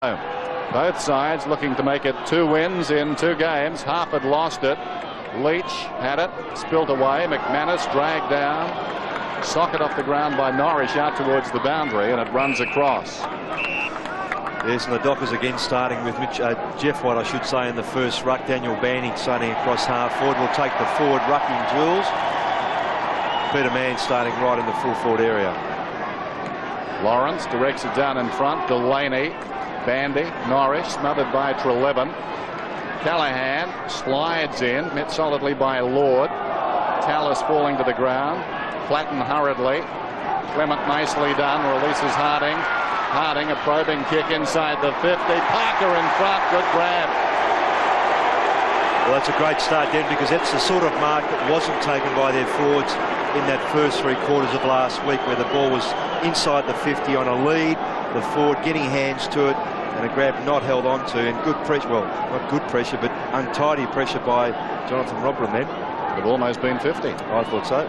Both sides looking to make it 2 wins in 2 games. Harford lost it. Leach had it, spilt away. McManus dragged down. Socket off the ground by Norris out towards the boundary, and it runs across. Yes, and the Dockers again starting with Jeff White, I should say, in the first ruck. Daniel Banning starting across half forward. Will take the forward rucking Jules. Peter Mann starting right in the full forward area. Lawrence directs it down in front. Delaney, Bandy, Norris smothered by Trelevin. Callahan slides in, met solidly by Lord. Tallis falling to the ground. Flattened hurriedly. Clement nicely done. Releases Harding. Harding, a probing kick inside the 50. Parker in front. Good grab. Well, that's a great start, then, because that's the sort of mark that wasn't taken by their forwards in that first 3 quarters of last week, where the ball was inside the 50 on a lead. The forward getting hands to it, and a grab not held on to, and good pressure, well, not good pressure, but untidy pressure by Jonathan Robran then. It would almost been 50. I thought so.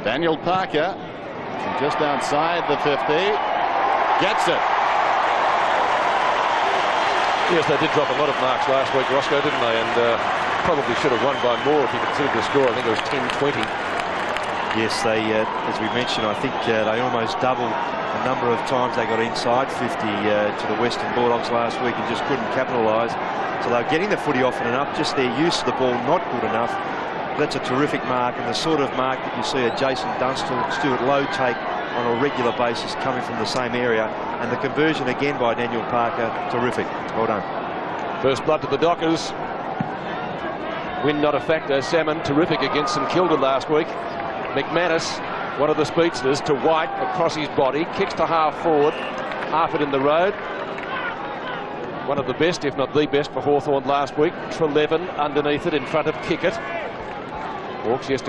Daniel Parker, just outside the 50, gets it. Yes, they did drop a lot of marks last week, Roscoe, didn't they? And probably should have won by more if you considered the score. I think it was 10-20. Yes, they, as we mentioned, I think they almost doubled the number of times they got inside 50 to the Western Bulldogs last week and just couldn't capitalise. So they're getting the footy often enough, just their use of the ball not good enough. That's a terrific mark, and the sort of mark that you see a Jason Dunstall, Stuart Lowe take on a regular basis coming from the same area. And the conversion again by Daniel Parker, terrific. Well done. First blood to the Dockers. Win not a factor. Salmon terrific against St Kilda last week. McManus, one of the speedsters, to White across his body, kicks to half forward. Harford in the road. One of the best, if not the best, for Hawthorn last week. Trelevin underneath it in front of Kickett. Hawks yet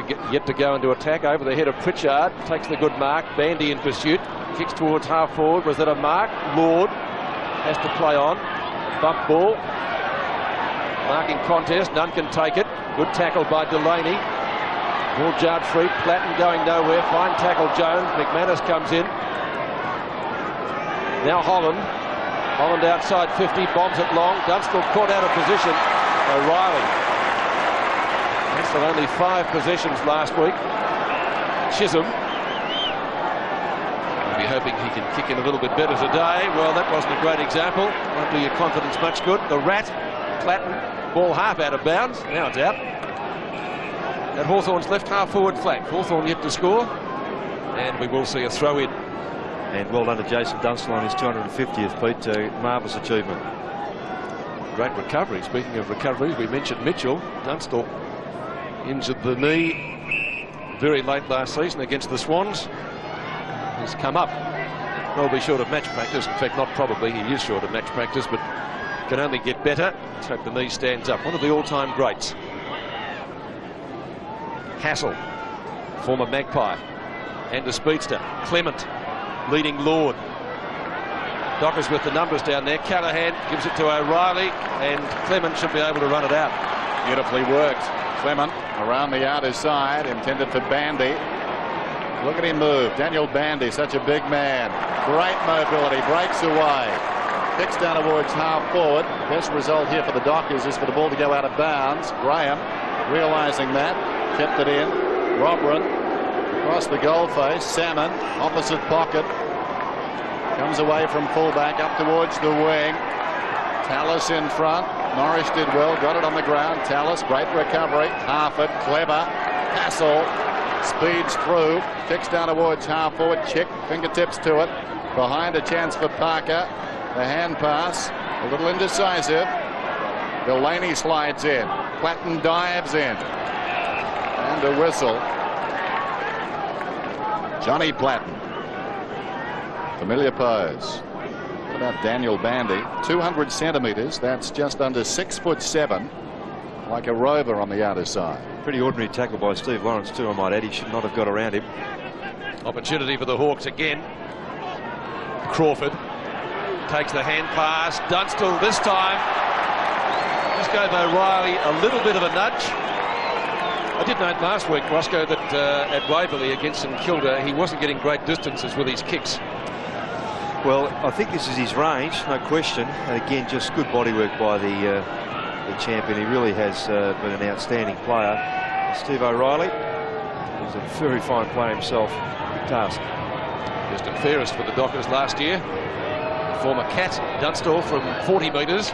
to go into attack over the head of Pritchard. Takes the good mark. Bandy in pursuit. Kicks towards half forward. Was that a mark? Lord has to play on. Bump ball. Marking contest. None can take it. Good tackle by Delaney. Ball jarred free. Platten going nowhere. Fine tackle Jones. McManus comes in. Now Holland. Holland outside 50. Bombs it long. Dunstall caught out of position. O'Reilly. That's on only 5 possessions last week. Chisholm. I'll be hoping he can kick in a little bit better today. Well, that wasn't a great example. Won't do your confidence much good. The Rat. Platten. Ball half out of bounds. Now it's out. At Hawthorn's left half forward flank. Hawthorn yet to score. And we will see a throw in. And well done to Jason Dunstall on his 250th, Pete. Marvellous achievement. Great recovery. Speaking of recoveries, we mentioned Mitchell. Dunstall injured the knee very late last season against the Swans. He's come up. Probably short of match practice. In fact, not probably. He is short of match practice, but can only get better. Let's hope the knee stands up. One of the all-time greats. Hassel, former Magpie, and the speedster. Clement leading Lord. Dockers with the numbers down there. Callahan gives it to O'Reilly, and Clement should be able to run it out. Beautifully worked. Clement around the outer side, intended for Bandy. Look at him move. Daniel Bandy, such a big man. Great mobility, breaks away. Kicks down towards half forward. Best result here for the Dockers is for the ball to go out of bounds. Graham realising that, kept it in. Robran across the goal face. Salmon, opposite pocket. Comes away from fullback up towards the wing. Tallis in front. Norris did well, got it on the ground. Tallis, great recovery. Harford, clever. Hassel speeds through. Kicks down towards half forward. Chick, fingertips to it. Behind a chance for Parker. The hand pass, a little indecisive. Delaney slides in. Platten dives in. And a whistle. Johnny Platten. Familiar pose. What about Daniel Bandy? 200 centimetres. That's just under 6'7", like a rover on the outer side. Pretty ordinary tackle by Steve Lawrence too, I might add. He should not have got around him. Opportunity for the Hawks again. Crawford takes the hand pass. Dunstall this time just gave O'Reilly a little bit of a nudge. I did note last week, Roscoe, that at Waverley against St Kilda, he wasn't getting great distances with his kicks. Well, I think this is his range, no question. And again, just good bodywork by the champion. He really has been an outstanding player. Steve O'Reilly, he's a very fine player himself. Good task. Distant fairest for the Dockers last year. Former Cat Dunstall from 40 metres.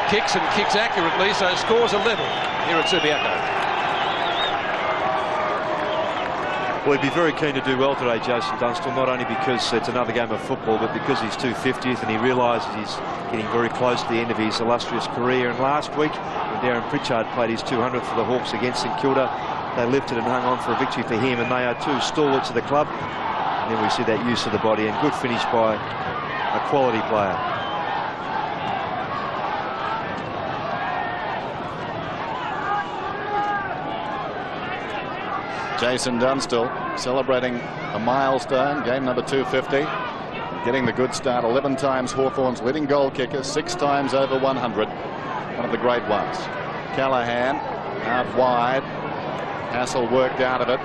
Kicks and kicks accurately, so scores a level here at Subiaco. Well, he'd be very keen to do well today, Jason Dunstall, not only because it's another game of football, but because he's 250th and he realises he's getting very close to the end of his illustrious career. And last week, when Darren Pritchard played his 200th for the Hawks against St Kilda, they lifted and hung on for a victory for him, and they are two stalwarts of the club. And then we see that use of the body, and good finish by a quality player. Jason Dunstall celebrating a milestone, game number 250, getting the good start. 11 times Hawthorn's leading goal kicker, 6 times over 100. One of the great ones. Callahan out wide. Hassel worked out of it.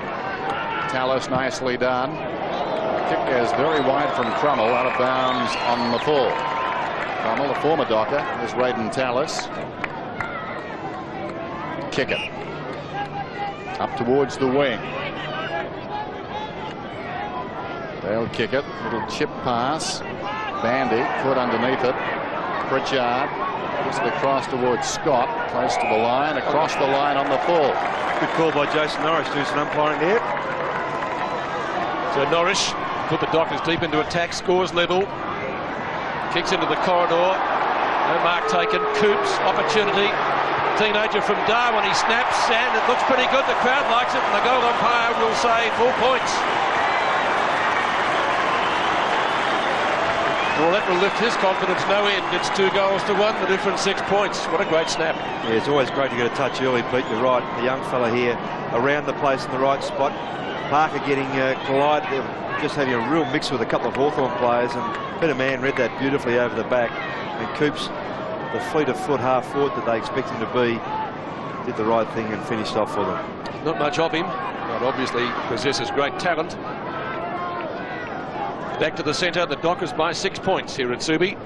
Tallis nicely done. The kick is very wide from Crummell, out of bounds on the full. Crummell, the former Docker, is Raiden Tallis. Kick it. Up towards the wing. They'll kick it. Little chip pass. Bandy, foot underneath it. Pritchard gives it across towards Scott. Close to the line. Across the line on the full. Good call by Jason Norris, doing some umpiring there. So Norris put the Dockers deep into attack. Scores level. Kicks into the corridor. No mark taken. Coops, opportunity. Teenager from Darwin, he snaps, and it looks pretty good. The crowd likes it, and the goal umpire will say 4 points. Well, that will lift his confidence no end. It's 2 goals to 1, the difference 6 points. What a great snap. Yeah, it's always great to get a touch early, Pete. You're right. The young fella here around the place in the right spot. Parker getting collide. They're just having a real mix with a couple of Hawthorn players, and Peter Mann read that beautifully over the back. And Coops, the fleet of foot half forward that they expect him to be, did the right thing and finished off for them. Not much of him, but obviously possesses great talent. Back to the centre, the Dockers by 6 points here at Subi.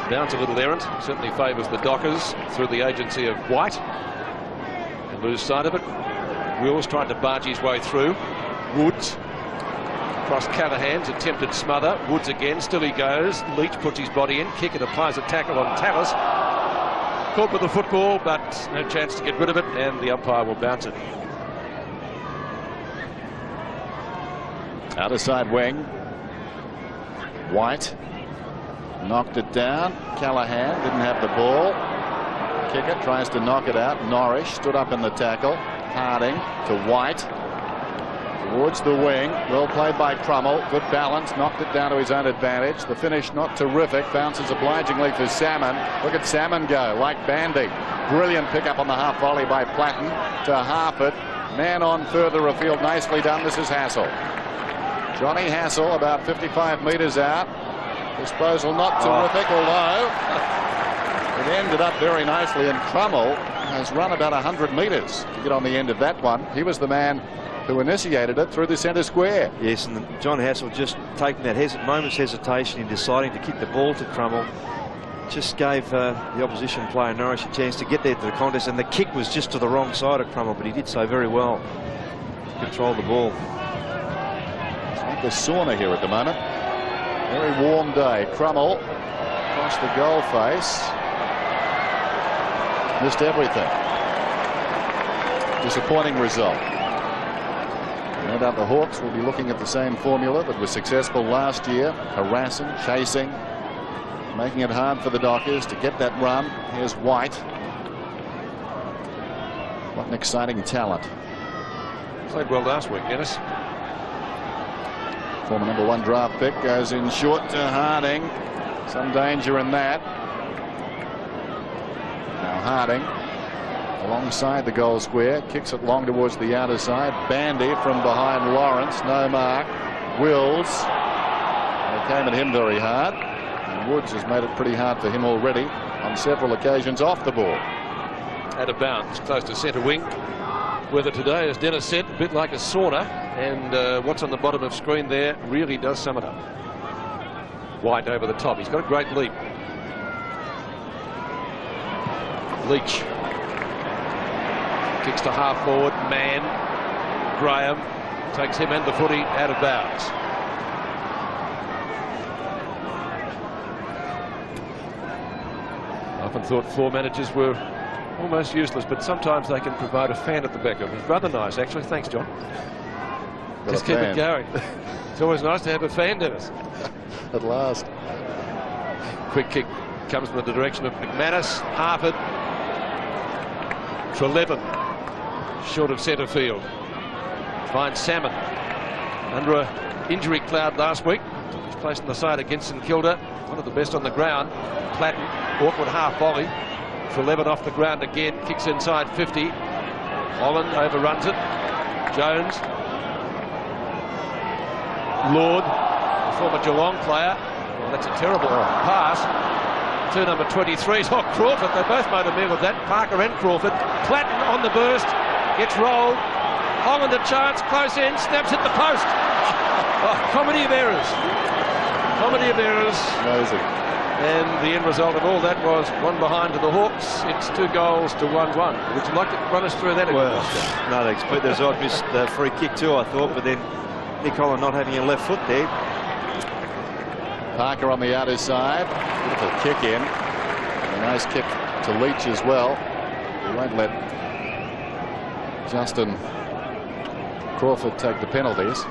Bounce a little errant, certainly favours the Dockers through the agency of White. And lose sight of it. Wills tried to barge his way through. Woods across Callahan's attempted smother. Woods again, still he goes. Leach puts his body in. Kick, it applies a tackle on Tallis. Caught with the football, but no chance to get rid of it, and the umpire will bounce it. Outer side wing. White knocked it down. Callahan didn't have the ball. Kicker tries to knock it out. Norris stood up in the tackle. Harding to White. Towards the wing. Well played by Crummell. Good balance. Knocked it down to his own advantage. The finish not terrific. Bounces obligingly for Salmon. Look at Salmon go. Like Bandy. Brilliant pickup on the half volley by Platten to half it. Man on further afield. Nicely done. This is Hassel. Johnny Hassel about 55 metres out. Disposal not terrific, although it ended up very nicely, and Crummell has run about 100 metres to get on the end of that one. He was the man who initiated it through the centre square. Yes, and John Hassel just taking that moment's hesitation in deciding to kick the ball to Crummell. Just gave the opposition player Norris a chance to get there to the contest, and the kick was just to the wrong side of Crummell, but he did so very well to control the ball. It's like a sauna here at the moment. Very warm day. Crummell across the goal face. Missed everything. Disappointing result. No doubt the Hawks will be looking at the same formula that was successful last year. Harassing, chasing, making it hard for the Dockers to get that run. Here's White. What an exciting talent. Played well last week, Dennis. Former #1 draft pick goes in short to Harding. Some danger in that. Now Harding alongside the goal square, kicks it long towards the outer side. Bandy from behind Lawrence, no mark. Wills, they came at him very hard, and Woods has made it pretty hard for him already on several occasions off the ball. Out of bounds, close to centre wing. Weather today, as Dennis said, a bit like a sauna, and what's on the bottom of screen there really does sum it up. White over the top. He's got a great leap. Leach kicks to half forward. Man, Graham takes him and the footy out of bounds. I often thought floor managers were almost useless, but sometimes they can provide a fan at the back of them. It's rather nice, actually. Thanks, John. Just keep it going. It's always nice to have a fan, Dennis. At last. Quick kick comes from the direction of McManus. Harford. Trelevin. Short of centre field. Finds Salmon. Under an injury cloud last week. Took his place on the side against St Kilda. One of the best on the ground. Platten. Awkward half volley. Trelevin off the ground again. Kicks inside 50. Holland overruns it. Jones. Lord, the former Geelong player. Well, that's a terrible pass to number 23. Oh, Crawford, they both made a meal of that. Parker and Crawford. Platten on the burst, gets rolled. Holland a chance, close in, snaps at the post. Oh, comedy of errors. Comedy of errors. Amazing. And the end result of all that was one behind to the Hawks. It's 2 goals to 1-1. Would you like to run us through that? Well, no, they expect there's I missed the free kick too, I thought, but then Nick Holland not having a left foot there. Parker on the outer side. Beautiful kick in. A nice kick to Leach as well. He won't let Justin Crawford take the penalties.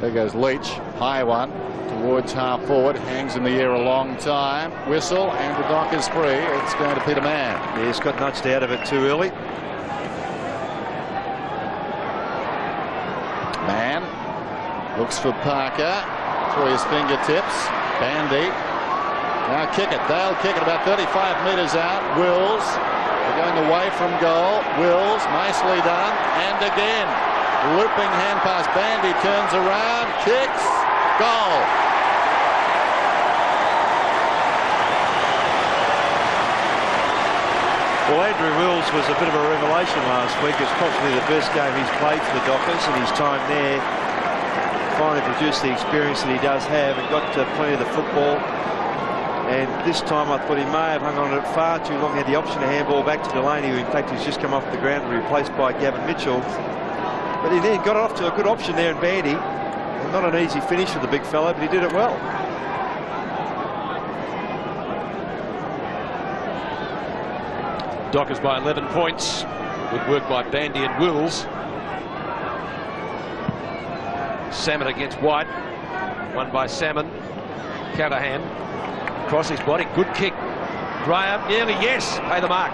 There goes Leach. High one towards half forward. Hangs in the air a long time. Whistle, and the dock is free. It's going to Peter Mann. Yeah, he's got nudged out of it too early. Mann looks for Parker through his fingertips. Bandy now kick it. They'll kick it about 35 metres out. Wills, they're going away from goal. Wills, nicely done, and again looping hand pass. Bandy turns around, kicks, goal. Well, Andrew Wills was a bit of a revelation last week. It's possibly the best game he's played for the Dockers, and his time there finally produced the experience that he does have and got plenty of the football. And this time I thought he may have hung on to it far too long. He had the option to handball back to Delaney, who in fact has just come off the ground and replaced by Gavin Mitchell. But he then got off to a good option there in Bandy. And not an easy finish for the big fellow, but he did it well. Dockers by 11 points. Good work by Bandy and Wills. Salmon against White. Won by Salmon. Counterhand. Across his body. Good kick. Graham. Nearly, yes. Pay the mark.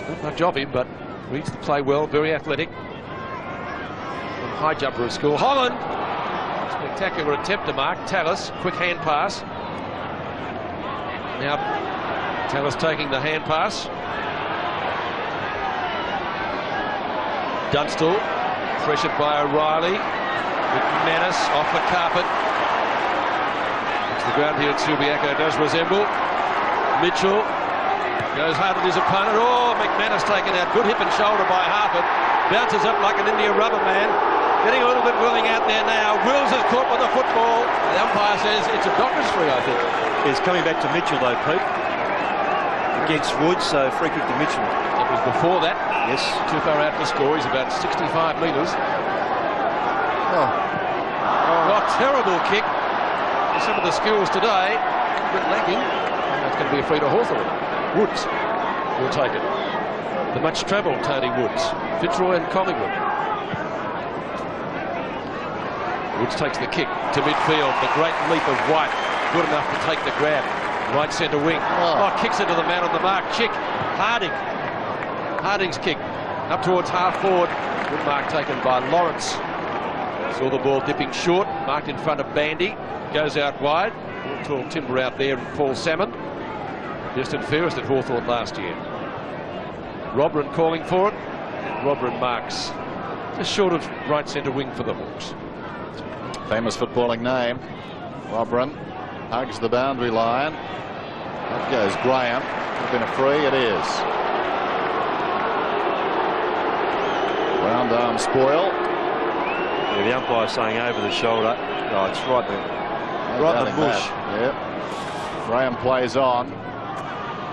Not much of him, but reads the play well. Very athletic. High jumper at school. Holland. Spectacular attempt to mark. Tallis. Quick hand pass. Now Tallis taking the hand pass. Dunstall pressured by O'Reilly. McManus off the carpet. The ground here at Subiaco does resemble. Mitchell goes hard at his opponent. Oh, McManus taken out. Good hip and shoulder by Harford. Bounces up like an India rubber man. Getting a little bit willing out there now. Wills is caught with the football. The umpire says it's a Dockers free, I think. It's coming back to Mitchell though, Pete. Against Woods, so free kick to Mitchell. It was before that. Yes. Too far out to score. He's about 65 metres. Oh, terrible kick. Some of the skills today, a bit lacking. That's going to be a free to Hawthorn. Woods will take it. The much travelled Tony Woods. Fitzroy and Collingwood. Woods takes the kick to midfield. The great leap of White. Good enough to take the grab. Right centre wing. Oh, kicks into the man on the mark. Chick. Harding. Harding's kick. Up towards half forward. Good mark taken by Lawrence. Saw the ball dipping short. Marked in front of Bandy. Goes out wide. Tall timber out there and Paul Salmon. Distant fairest at Hawthorn last year. Robran calling for it. Robran marks just short of right centre wing for the Hawks. Famous footballing name. Robran hugs the boundary line. That goes Graham. Could have been a free. It is. Round arm spoil. Yeah, the umpire saying over the shoulder. Oh, it's right there. Right in the bush. Yep. Graham plays on.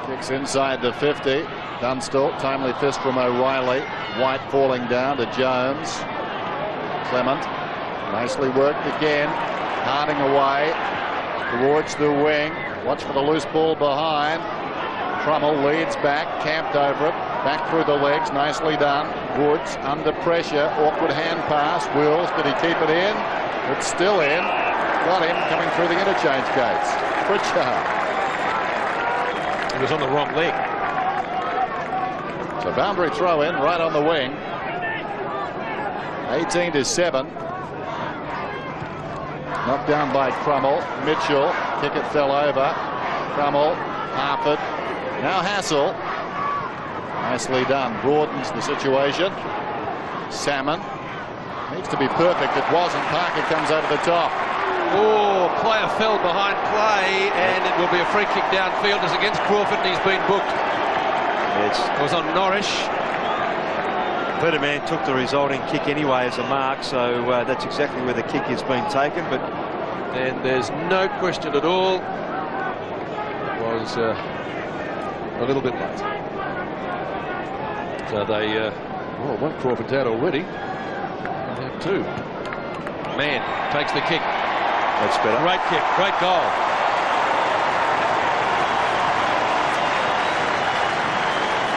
Kicks inside the 50. Dunstall, timely fist from O'Reilly. White falling down to Jones. Clement, nicely worked again. Harding away towards the wing. Watch for the loose ball behind. Crummell leads back, camped over it. Back through the legs, nicely done. Woods under pressure. Awkward hand pass. Wills, did he keep it in? It's still in. Got him coming through the interchange gates. Pritchard. He was on the wrong leg. So boundary throw in right on the wing. 18-7. Knocked down by Crummell. Mitchell. Kick it fell over. Crummell. Harford. Now Hassel. Nicely done. Broadens the situation. Salmon. Needs to be perfect. It wasn't. Parker comes over the top. Oh, player fell behind play, and it will be a free kick downfield. It's against Crawford, and he's been booked. It was on Norrish. Ferdinand took the resulting kick anyway as a mark, so that's exactly where the kick is being taken. But and there's no question at all. It was a little bit late. So they, well, one Crawford's out already. They have two. Mann takes the kick. That's better. Great kick, great goal.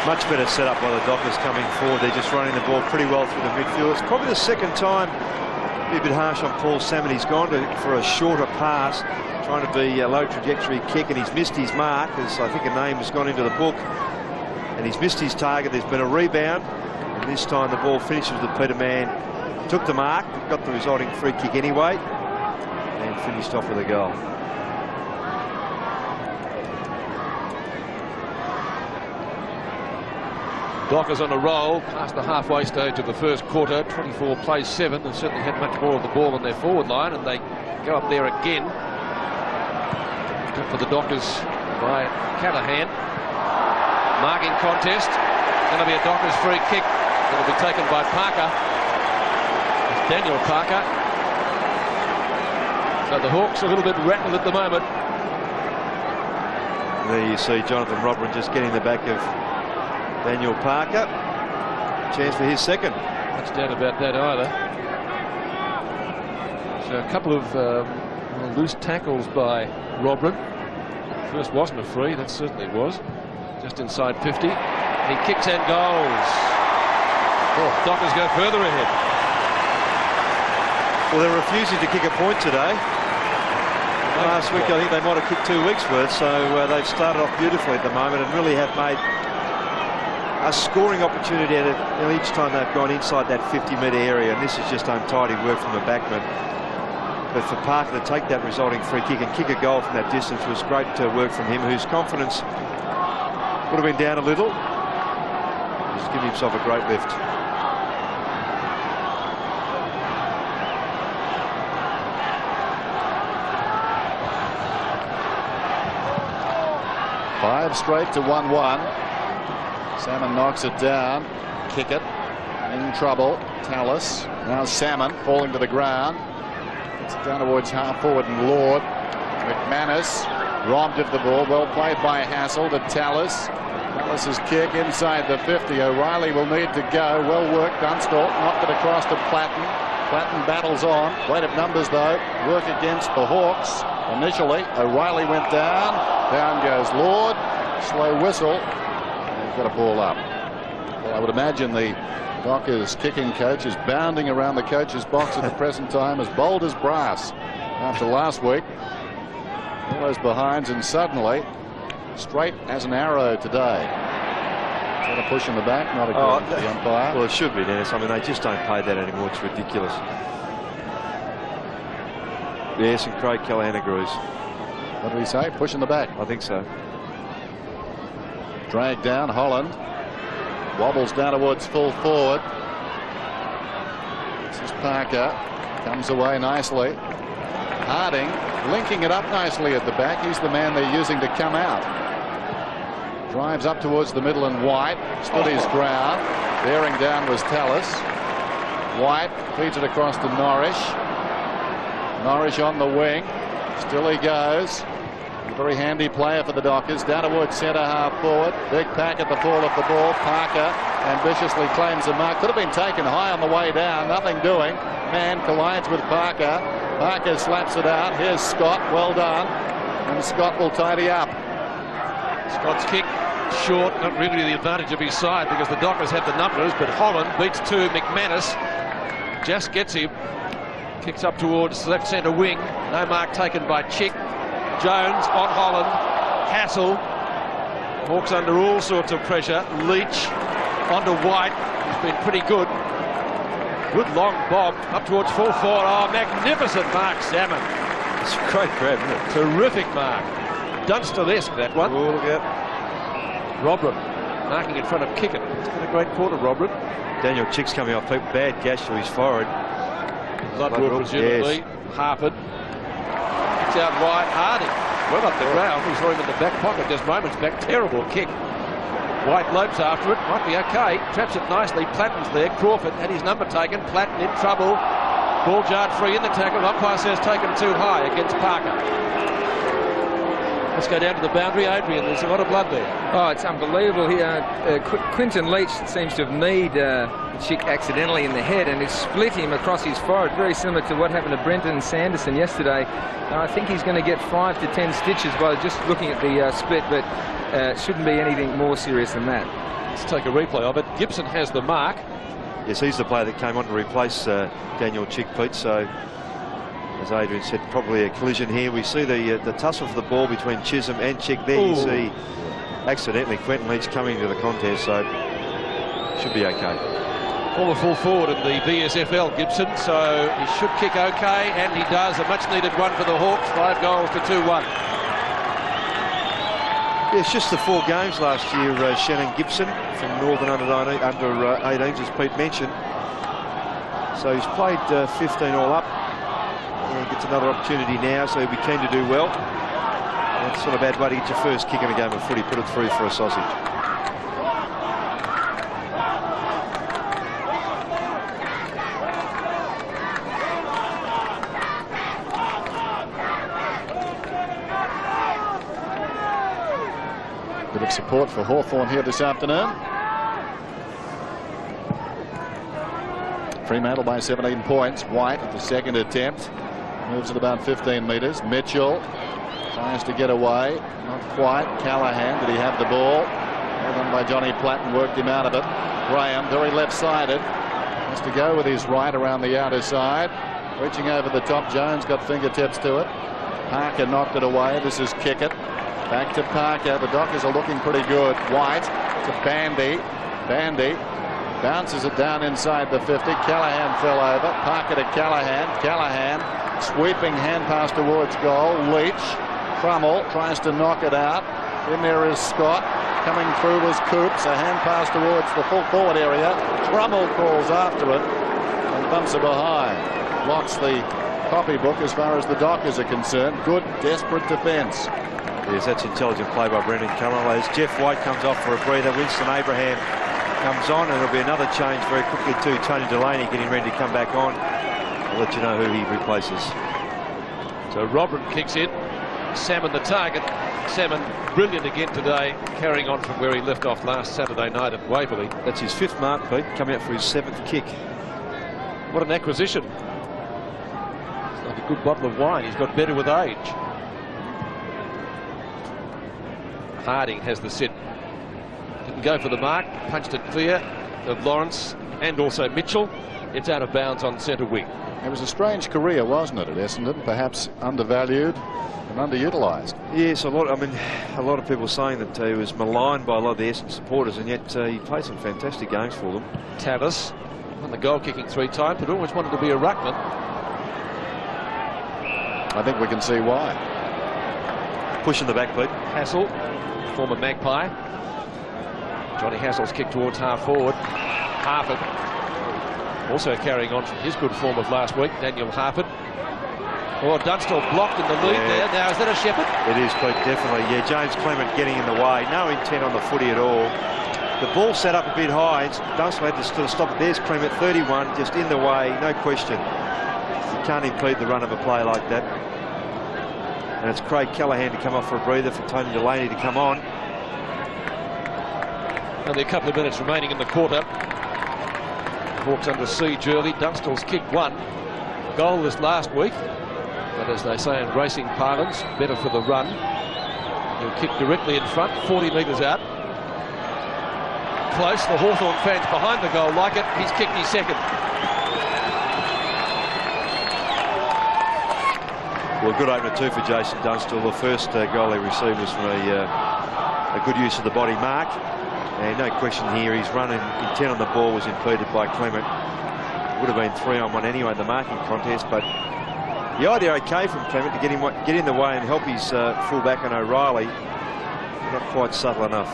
Much better set up by the Dockers coming forward. They're just running the ball pretty well through the midfield. It's probably the second time, a bit harsh on Paul Salmon. He's gone for a shorter pass, trying to be a low trajectory kick, and he's missed his mark, as I think a name has gone into the book. And he's missed his target. There's been a rebound, and this time the ball finishes with Peter Mann. Took the mark, got the resulting free kick anyway, and finished off with a goal. Dockers on a roll past the halfway stage of the first quarter. 24 plays 7. They've certainly had much more of the ball on their forward line, and they go up there again. Good for the Dockers by Callahan. Marking contest. Going to be a Dockers free kick. It'll be taken by Parker. It's Daniel Parker. So the Hawks a little bit rattled at the moment. There you see Jonathan Robrin just getting the back of Daniel Parker. Chance for his second. Much doubt about that either. So a couple of loose tackles by Robrin. First wasn't a free, that certainly was. Just inside 50. He kicks and goals. Oh, Dockers go further ahead. Well, they're refusing to kick a point today. Last week, I think they might have kicked 2 weeks worth, so they've started off beautifully at the moment and really have made a scoring opportunity out of each time they've gone inside that 50-metre area, and this is just untidy work from the backman. But for Parker to take that resulting free kick and kick a goal from that distance was great work from him, whose confidence would have been down a little. He's given himself a great lift. Five straight to 1-1. Salmon knocks it down. Kick it. In trouble. Tallis. Now Salmon falling to the ground. It's down towards half forward and Lord. McManus robbed of the ball. Well played by Hassel to Tallis. Tallis's kick inside the 50. O'Reilly will need to go. Well worked. Dunstall knocked it across to Platten. Platten battles on. Weight of numbers though. Work against the Hawks. Initially, O'Reilly went down. Down goes Lord. Slow whistle. And he's got a ball up. Well, I would imagine the Dockers kicking coach is bounding around the coach's box at the present time, as bold as brass after last week. All those behinds, and suddenly straight as an arrow today. Is that a push in the back? Not according to the umpire. Well, it should be, Dennis. I mean, they just don't pay that anymore. It's ridiculous. Yes, and Craig Callahan agrees. What did he say? Push in the back. I think so. Dragged down. Holland wobbles down towards full forward. This is Parker. Comes away nicely. Harding linking it up nicely at the back. He's the man they're using to come out. Drives up towards the middle and White. Stood his ground. Bearing down was Tallis. White feeds it across to Norrish. Norrish on the wing. Still he goes. A very handy player for the Dockers. Down towards centre half forward. Big pack at the fall of the ball. Parker ambitiously claims the mark. Could have been taken high on the way down. Nothing doing. Man collides with Parker. Parker slaps it out. Here's Scott. Well done. And Scott will tidy up. Scott's kick short, not really to the advantage of his side because the Dockers have the numbers, but Holland beats two. McManus just gets him. Kicks up towards left centre wing. No mark taken by Chick. Jones on Holland. Hassel. Hawks under all sorts of pressure. Leach onto White. He's been pretty good. Good long bob up towards full forward. Oh, magnificent mark, Salmon. It's a great grab, isn't it? Terrific mark. Dunster-esque, that one. Oh, look at Robert marking in front of Kickett. It's been a great quarter, Robert. Daniel Chick's coming off. Bad gash to his forehead. Bloodwood, presumably. Yes. Harpert. It's out wide. Harding. Well up the ground. We saw him in the back pocket just moments back. Terrible kick. White lopes after it. Might be okay. Traps it nicely. Platten's there. Crawford had his number taken. Platten in trouble. Ball jarred free in the tackle. Umpire says taken too high against Parker. Let's go down to the boundary. Adrian, there's a lot of blood there. Oh, it's unbelievable here. Quinton Leach seems to have kneed Chick accidentally in the head and has split him across his forehead, very similar to what happened to Brenton Sanderson yesterday. I think he's going to get 5 to 10 stitches by just looking at the split, but shouldn't be anything more serious than that. Let's take a replay of it. Gibson has the mark. Yes, he's the player that came on to replace Daniel Chick, Pete. So, as Adrian said, probably a collision here. We see the tussle for the ball between Chisholm and Chick. There you see accidentally Quentin Leach coming into the contest, so should be okay. Former full forward in the VSFL, Gibson, so he should kick okay, and he does. A much-needed one for the Hawks, 5 goals to 2-1. Yeah, it's just the 4 games last year, Shannon Gibson from Northern under-18s, as Pete mentioned. So he's played 15 all up. Gets another opportunity now, so he'll be keen to do well. That's not a bad way to get your first kick in a game of footy. Put it through for a sausage. Bit of support for Hawthorn here this afternoon. Fremantle by 17 points. White at the second attempt. Moves at about 15 metres. Mitchell tries to get away. Not quite. Callahan, did he have the ball? Well done by Johnny Platten, worked him out of it. Graham, very left-sided. Has to go with his right around the outer side. Reaching over the top. Jones got fingertips to it. Parker knocked it away. This is Kickett. Back to Parker. The Dockers are looking pretty good. White to Bandy. Bandy bounces it down inside the 50. Callahan fell over. Parker to Callahan. Callahan sweeping hand pass towards goal. Leach. Crummell tries to knock it out. In there is Scott. Coming through was Coops. A hand pass towards the full forward area. Crummell crawls after it and bumps it behind. Blocks the copybook as far as the Dockers are concerned. Good, desperate defence. Yes, that's intelligent play by Brendan Cummill. As Jeff White comes off for a breather, Winston Abraham comes on, and there'll be another change very quickly too. Tony Delaney getting ready to come back on. I'll let you know who he replaces. So Robert kicks in. Salmon the target. Salmon brilliant again today, carrying on from where he left off last Saturday night at Waverley. That's his 5th mark, Pete, coming out for his 7th kick. What an acquisition. It's like a good bottle of wine. He's got better with age. Harding has the sit. Didn't go for the mark. Punched it clear of Lawrence and also Mitchell. It's out of bounds on centre wing. It was a strange career, wasn't it, at Essendon? Perhaps undervalued and underutilised. Yes, a lot of people saying that he was maligned by a lot of the Essendon supporters, and yet he played some fantastic games for them. Tavis won the goal kicking 3 times, but always wanted to be a ruckman. I think we can see why. Pushing the back, Pete. Hassel, former Magpie. Johnny Hassel's kick towards half forward. Harpert also carrying on from his good form of last week. Daniel Harpert. Oh, Dunstall blocked in the lead there. Now, is that a Shepherd? It is, Pete, definitely. Yeah, James Clement getting in the way. No intent on the footy at all. The ball set up a bit high. Dunstall had to still stop it. There's Clement, 31, just in the way, no question. You can't impede the run of a play like that. And it's Craig Callaghan to come off for a breather, for Tony Delaney to come on. Only a couple of minutes remaining in the quarter. Hawks under siege early. Dunstall's kicked one. Goal this last week. But as they say in racing parlance, better for the run. He'll kick directly in front, 40 metres out. Close. The Hawthorn fans behind the goal like it. He's kicked his second. Well, a good opener too for Jason Dunstall. The first goal he received was from a good use of the body mark. And no question here, his run intent on the ball was impeded by Clement. Would have been 3-on-1 anyway in the marking contest, but the idea okay from Clement to get in the way and help his fullback on O'Reilly. Not quite subtle enough.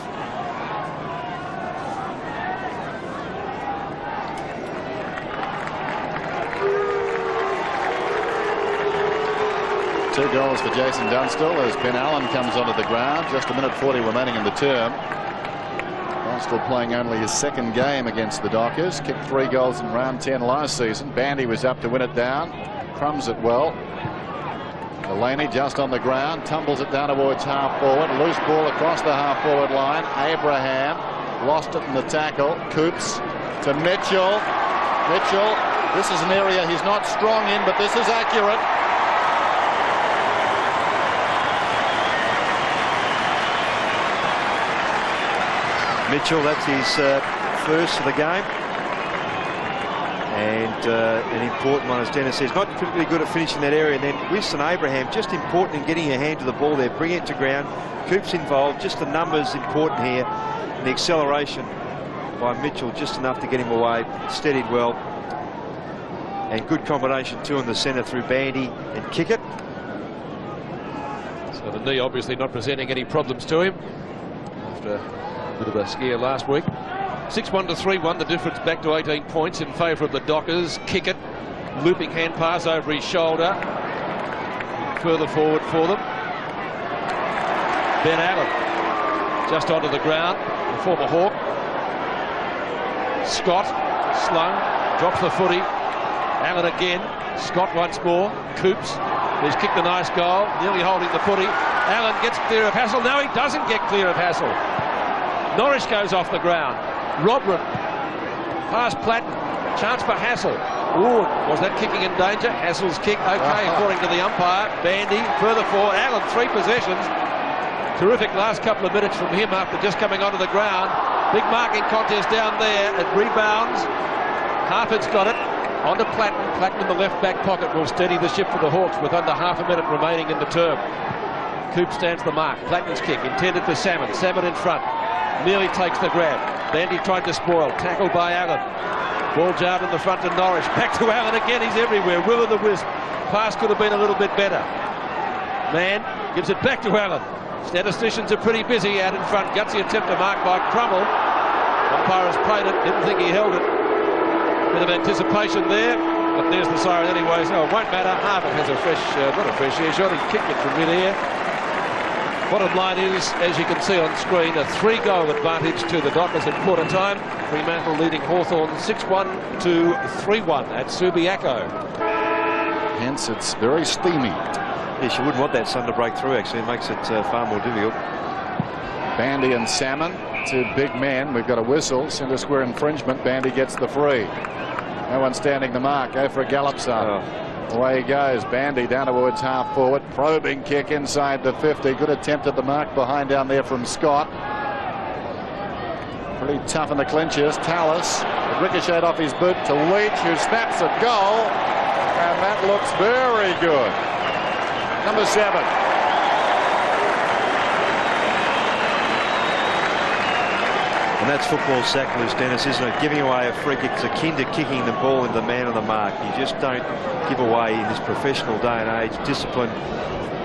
Two goals for Jason Dunstall as Ben Allen comes onto the ground. Just a minute 40 remaining in the term. Dunstall playing only his second game against the Dockers. Kicked 3 goals in round 10 last season. Bandy was up to win it down. Crumbs it well. Delaney just on the ground. Tumbles it down towards half forward. Loose ball across the half forward line. Abraham lost it in the tackle. Coops to Mitchell. Mitchell. This is an area he's not strong in, but this is accurate. Mitchell, that's his first of the game. And an important one, as Dennis says, not particularly good at finishing that area. And then Winston Abraham, just important in getting your hand to the ball there, bring it to ground. Coops involved, just the numbers important here. And the acceleration by Mitchell, just enough to get him away, steadied well. And good combination too in the centre through Bandy and kick it. So the knee obviously not presenting any problems to him after a bit of a scare last week. 6-1 to 3-1, the difference back to 18 points in favour of the Dockers. Kick it, looping hand pass over his shoulder. Further forward for them. Ben Allen just onto the ground, the former Hawk. Scott slung, drops the footy. Allen again, Scott once more. Coops, he's kicked a nice goal, nearly holding the footy. Allen gets clear of Hassel. No, he doesn't get clear of Hassel. Norris goes off the ground. Robert past Platten. Chance for Hassel. Ooh, was that kicking in danger? Hassel's kick okay according to the umpire. Bandy further forward. Allen 3 possessions. Terrific last couple of minutes from him after just coming onto the ground. Big marking contest down there. It rebounds. Harford's got it. Onto Platten. Platten in the left back pocket will steady the ship for the Hawks with under half a minute remaining in the term. Coop stands the mark. Platten's kick intended for Salmon. Salmon in front. Nearly takes the grab. Bandy tried to spoil. Tackled by Allen. Ball jarred in the front to Norris. Back to Allen again. He's everywhere. Will o' the wisp. Pass could have been a little bit better. Mann gives it back to Allen. Statisticians are pretty busy out in front. Gutsy attempt to mark by Crummell. Umpire has played it. Didn't think he held it. Bit of anticipation there. But there's the siren anyway. So it won't matter. Harvard has a fresh, not a fresh air shot. He kicked it from mid-air. Bottom line is, as you can see on screen, a 3-goal advantage to the Dockers at quarter time. Fremantle leading Hawthorn 6-1 to 3-1 at Subiaco. Hence, it's very steamy. Yes, you wouldn't want that sun to break through, actually. It makes it far more difficult. Bandy and Salmon, 2 big men. We've got a whistle. Centre square infringement. Bandy gets the free. No one standing the mark. Go for a gallop, son. Away he goes. Bandy down towards half forward. Probing kick inside the 50. Good attempt at the mark behind down there from Scott. Pretty tough in the clinches. Tallis. It ricocheted off his boot to Leach, who snaps at goal. And that looks very good. Number 7. And that's football sacrilege, Dennis, isn't it? Giving away a free kick is akin to kicking the ball into the man on the mark. You just don't give away in this professional day and age discipline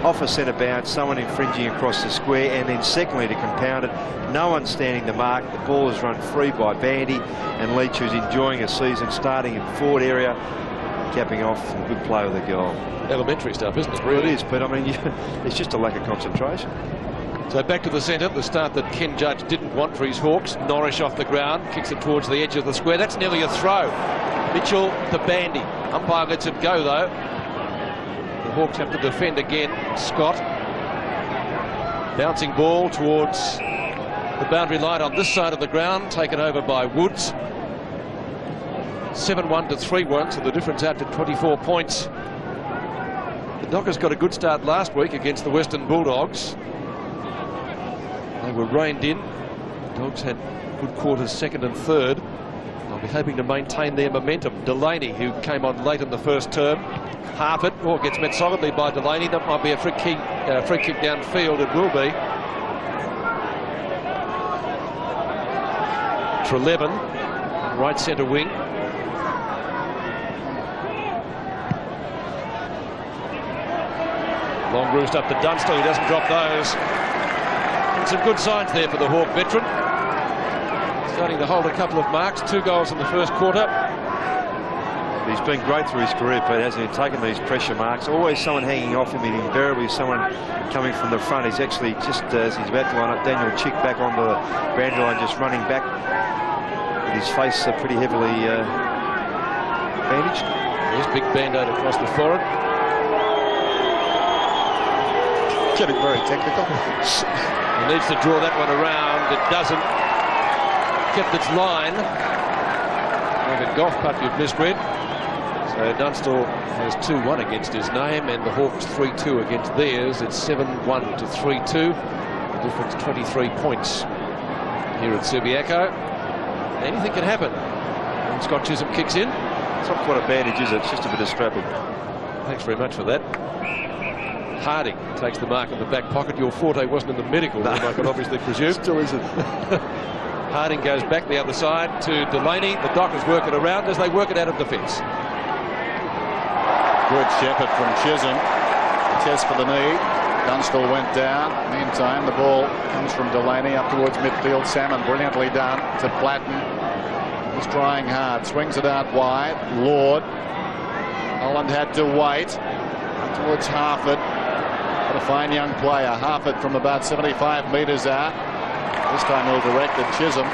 off a centre bounce, someone infringing across the square, and then secondly, to compound it, no one standing the mark. The ball is run free by Bandy, and Leach, who's enjoying a season starting in forward area, capping off a good play with a goal. Elementary stuff, isn't it? Really? Well, it is, but I mean, it's just a lack of concentration. So back to the centre, the start that Ken Judge didn't want for his Hawks. Norrish off the ground, kicks it towards the edge of the square. That's nearly a throw. Mitchell to Bandy. Umpire lets it go though. The Hawks have to defend again. Scott. Bouncing ball towards the boundary line on this side of the ground, taken over by Woods. 7-1 to 3-1, so the difference out to 24 points. The Dockers got a good start last week against the Western Bulldogs. They were reined in. The Dogs had good quarters, second and third. They'll be hoping to maintain their momentum. Delaney, who came on late in the first term, half it, or gets met solidly by Delaney. That might be a free kick downfield. It will be. Treleaven, right centre wing. Long roost up to Dunstall. He doesn't drop those. And some good signs there for the Hawk veteran. Starting to hold a couple of marks. 2 goals in the first quarter. He's been great through his career, but hasn't he taken these pressure marks? Always someone hanging off him, and invariably someone coming from the front. He's actually just as he's about to line up Daniel Chick back onto the boundary line, just running back with his face pretty heavily bandaged. There's big band-aid across the forehead. Getting very technical. He needs to draw that one around. It doesn't. Kept its line. Like a golf putt you've misread. So Dunstall has 2-1 against his name, and the Hawks 3-2 against theirs. It's 7-1 to 3-2. The difference 23 points here at Subiaco. Anything can happen when Scott Chisholm kicks in. It's not quite a bandage, is it? It's just a bit of strapping. Thanks very much for that. Harding takes the mark in the back pocket. Your forte wasn't in the medical room, I can obviously presume. Still isn't. Harding goes back the other side to Delaney. The Dockers work it around as they work it out of defence. Good shepherd from Chisholm. A test for the knee. Dunstall went down. Meantime, the ball comes from Delaney up towards midfield. Salmon brilliantly done to Platten. He's trying hard. Swings it out wide. Lord. Holland had to wait. Up towards Harford. What a fine young player. Harford from about 75 metres out. This time he'll direct at Chisholm.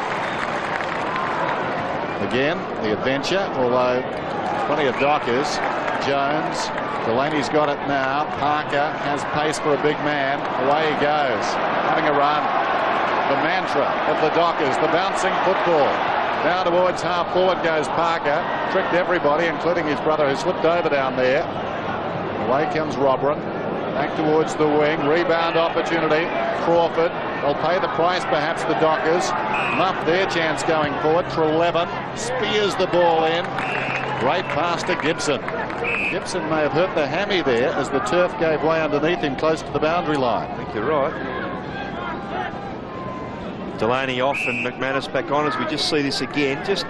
Again, the adventure, although plenty of Dockers. Jones. Delaney's got it now. Parker has pace for a big man. Away he goes. Having a run. The mantra of the Dockers, the bouncing football. Now towards half forward goes Parker. Tricked everybody, including his brother, who slipped over down there. Away comes Robran. Back towards the wing. Rebound opportunity. Crawford. They'll pay the price, perhaps, the Dockers. Muff their chance going forward. Treleaven spears the ball in. Great pass to Gibson. Gibson may have hurt the hammy there as the turf gave way underneath him close to the boundary line. I think you're right. Delaney off and McManus back on as we just see this again. Just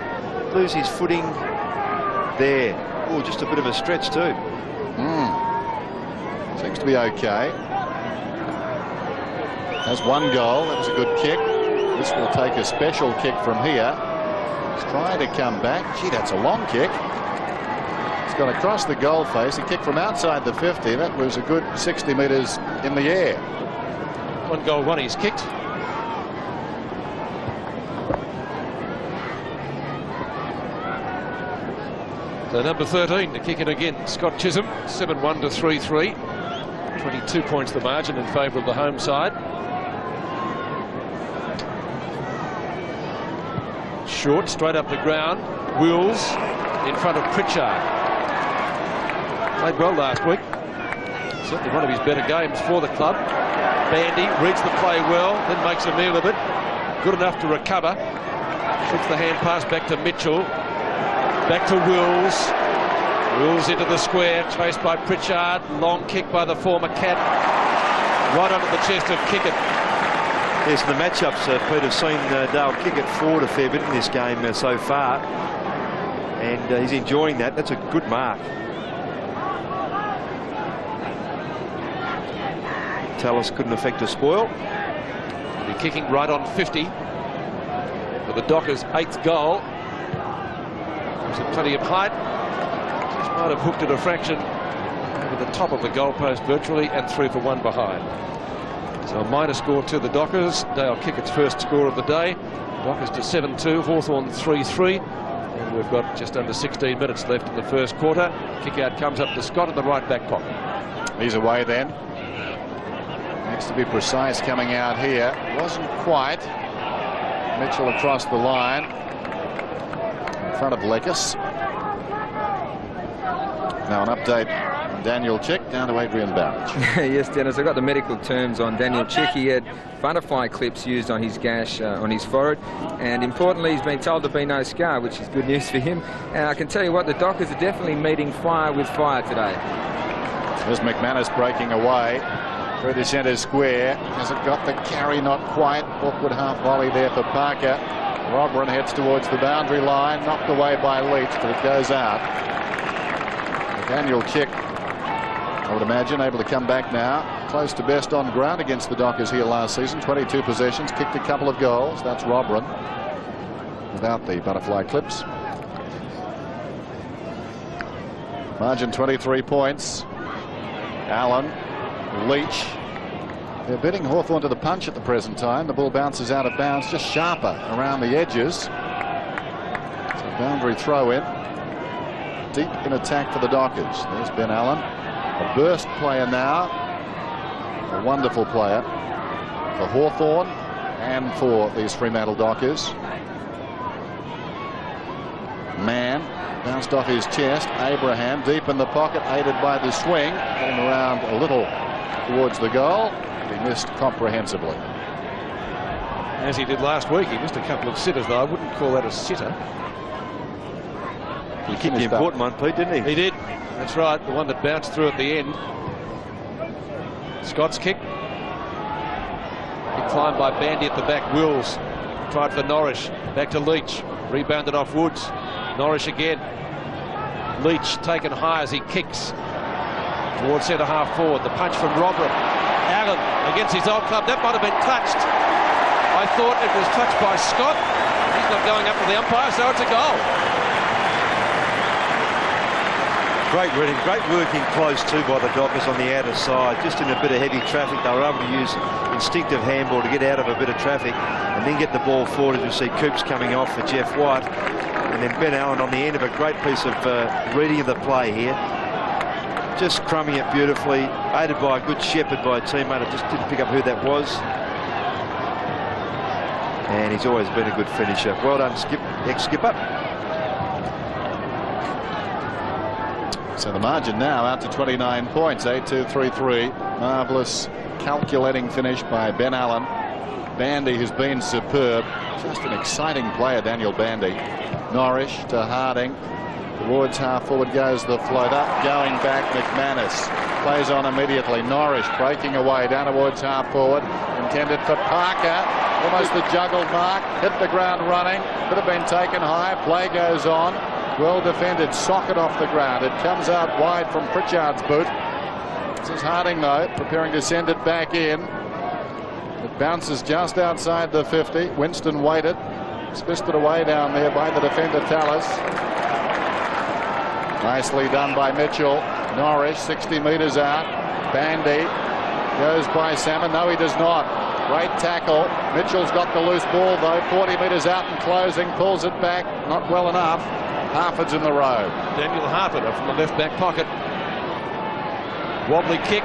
lose his footing there. Oh, just a bit of a stretch too. Seems to be okay. Has 1 goal. That was a good kick. This will take a special kick from here. He's trying to come back. Gee, that's a long kick. He's gone across the goal face. He kicked from outside the 50. That was a good 60 metres in the air. 1 goal, 1 he's kicked. So number 13 to kick it again. Scott Chisholm. 7-1 to 3-3. 22 points the margin in favour of the home side. Short, straight up the ground. Wills in front of Pritchard. Played well last week. Certainly one of his better games for the club. Bandy reads the play well, then makes a meal of it. Good enough to recover. Shoots the hand pass back to Mitchell. Back to Wills. Wills into the square, chased by Pritchard. Long kick by the former Cat. Right onto the chest of Kickett. Yes, the matchups, Pete, have seen Dale Kickett forward a fair bit in this game so far. And he's enjoying that. That's a good mark. Tallis couldn't affect a spoil. He'll be kicking right on 50 for the Dockers' 8th goal. There's plenty of height. Just might have hooked it a fraction over the top of the goalpost virtually, and 3 for 1 behind. So a minor score to the Dockers. Dale Kickett's first score of the day. Dockers to 7-2, Hawthorn 3-3. And we've got just under 16 minutes left in the first quarter. Kick out comes up to Scott in the right back pocket. He's away then. Needs to be precise coming out here. Wasn't quite. Mitchell across the line. In front of Lekis. Now an update on Daniel Chick down to Adrian Barrage. Yes, Dennis, I got the medical terms on Daniel Chick. He had butterfly clips used on his gash on his forehead, and importantly he's been told to be no scar, which is good news for him. And I can tell you what, the Dockers are definitely meeting fire with fire today. There's McManus breaking away through the centre square. Hasn't got the carry, not quite. Awkward half volley there for Parker. Robran heads towards the boundary line, knocked away by Leach, but it goes out. Daniel Chick, I would imagine, able to come back now. Close to best on ground against the Dockers here last season. 22 possessions, kicked a couple of goals. That's Robran without the butterfly clips. Margin 23 points. Allen, Leach. They're bidding Hawthorn to the punch at the present time. The ball bounces out of bounds, just sharper around the edges. So boundary throw in. Deep in attack for the Dockers. There's Ben Allen, a burst player now, a wonderful player for Hawthorn and for these Fremantle Dockers. Mann bounced off his chest. Abraham deep in the pocket, aided by the swing, getting around a little towards the goal. He missed comprehensively. As he did last week, he missed a couple of sitters, though I wouldn't call that a sitter. He kicked the important one, Pete, didn't he? He did. That's right. The one that bounced through at the end. Scott's kick. Big climb by Bandy at the back. Wills tried for Norrish. Back to Leach. Rebounded off Woods. Norrish again. Leach taken high as he kicks towards centre half forward. The punch from Robert. Allen against his old club. That might have been touched. I thought it was touched by Scott. He's not going up to the umpire, so it's a goal. Great reading, great working close too by the Dockers on the outer side. Just in a bit of heavy traffic, they were able to use instinctive handball to get out of a bit of traffic and then get the ball forward. As you see, Coops coming off for Jeff White, and then Ben Allen on the end of a great piece of reading of the play here. Just crumbing it beautifully, aided by a good shepherd by a teammate. I just didn't pick up who that was. And he's always been a good finisher. Well done, ex-skipper. So the margin now out to 29 points, 8-2-3-3. Marvellous calculating finish by Ben Allen. Bandy has been superb. Just an exciting player, Daniel Bandy. Norrish to Harding. Towards half forward goes the floater. Going back, McManus. Plays on immediately. Norrish breaking away down towards half forward. Intended for Parker. Almost the juggled mark. Hit the ground running. Could have been taken high. Play goes on. Well defended, socket off the ground. It comes out wide from Pritchard's boot. This is Harding, though, preparing to send it back in. It bounces just outside the 50. Winston waited. It's fisted away down there by the defender, Tallis. Nicely done by Mitchell. Norrish, 60 metres out. Bandy goes by Salmon. No, he does not. Great tackle. Mitchell's got the loose ball, though. 40 metres out and closing. Pulls it back. Not well enough. Harford's in the row. Daniel Harford from the left back pocket. Wobbly kick.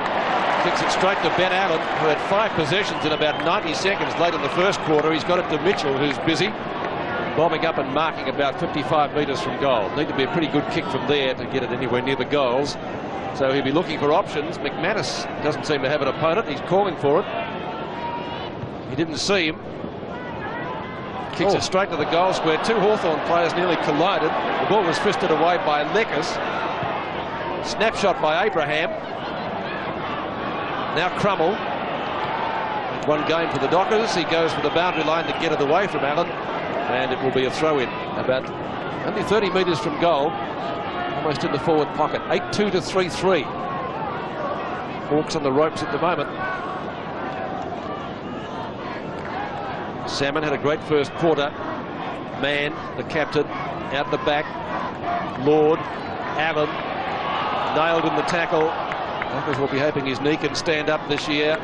Kicks it straight to Ben Allen, who had 5 possessions in about 90 seconds late in the first quarter. He's got it to Mitchell, who's busy bombing up and marking about 55 metres from goal. Need to be a pretty good kick from there to get it anywhere near the goals. So he'll be looking for options. McManus doesn't seem to have an opponent. He's calling for it. He didn't see him. Kicks it straight to the goal square. 2 Hawthorn players nearly collided. The ball was fisted away by Lekis. Snapshot by Abraham. Now Crummell. One game for the Dockers. He goes for the boundary line to get it away from Allen. And it will be a throw-in. About only 30 metres from goal. Almost in the forward pocket. 8-2-3-3. Hawks on the ropes at the moment. Salmon had a great first quarter. Mann, the captain, out the back. Lord, Allen, nailed in the tackle. Dockers will be hoping his knee can stand up this year.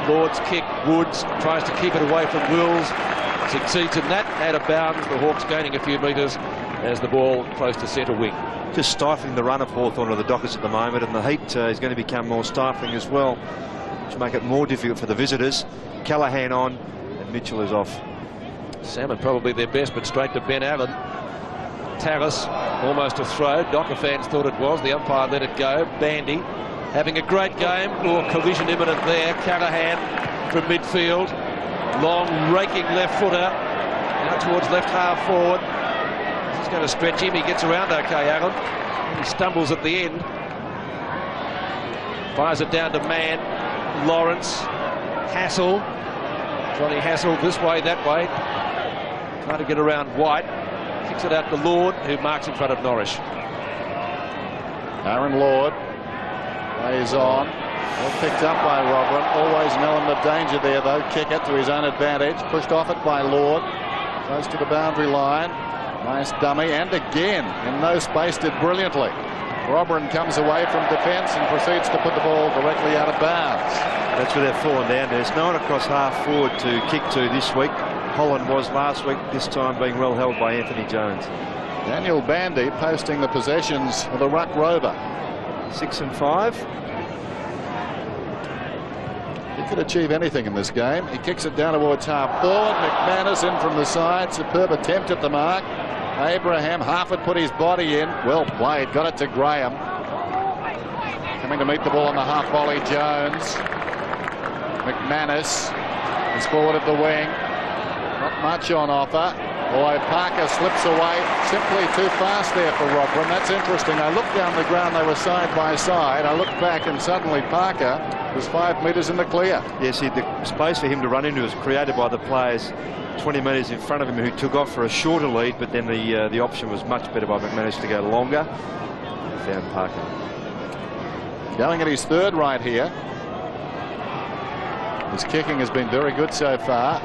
Lord's kick. Woods tries to keep it away from Wills. Succeeds in that. Out of bounds. The Hawks gaining a few metres as the ball close to centre wing. Just stifling the run of Hawthorn to the Dockers at the moment, and the heat is going to become more stifling as well, to make it more difficult for the visitors. Callaghan on, and Mitchell is off. Salmon probably their best, but straight to Ben Allen. Tallis, almost a throw. Docker fans thought it was. The umpire let it go. Bandy having a great game. Oh, collision imminent there. Callaghan from midfield. Long, raking left footer. Now towards left half forward. He's going to stretch him. He gets around okay, Allen. He stumbles at the end. Fires it down to Mann. Lawrence. Hassel. Johnny Hassel this way, that way. Trying to get around White. Kicks it out to Lord, who marks in front of Norris. Aaron Lord plays on. Well picked up by Robran. Always an element of danger there, though. Kick it to his own advantage. Pushed off it by Lord. Close to the boundary line. Nice dummy. And again, in no space, did brilliantly. Robran comes away from defence and proceeds to put the ball directly out of bounds. That's where they've fallen down. There's no one across half forward to kick to this week. Holland was last week, this time being well held by Anthony Jones. Daniel Bandy posting the possessions of the Ruck Rover. 6 and 5. He could achieve anything in this game. He kicks it down towards half forward. McManus in from the side. Superb attempt at the mark. Abraham Harford put his body in. Well played. Got it to Graham. Coming to meet the ball on the half volley, Jones. McManus is forward of the wing. Not much on offer. Boy, Parker slips away. Simply too fast there for Robran. That's interesting. I looked down the ground. They were side by side. I looked back and suddenly Parker was 5 metres in the clear. Yes, the space for him to run into was created by the players 20 metres in front of him who took off for a shorter lead, but then the option was much better by McManus to go longer. He found Parker. Going at his third right here. His kicking has been very good so far.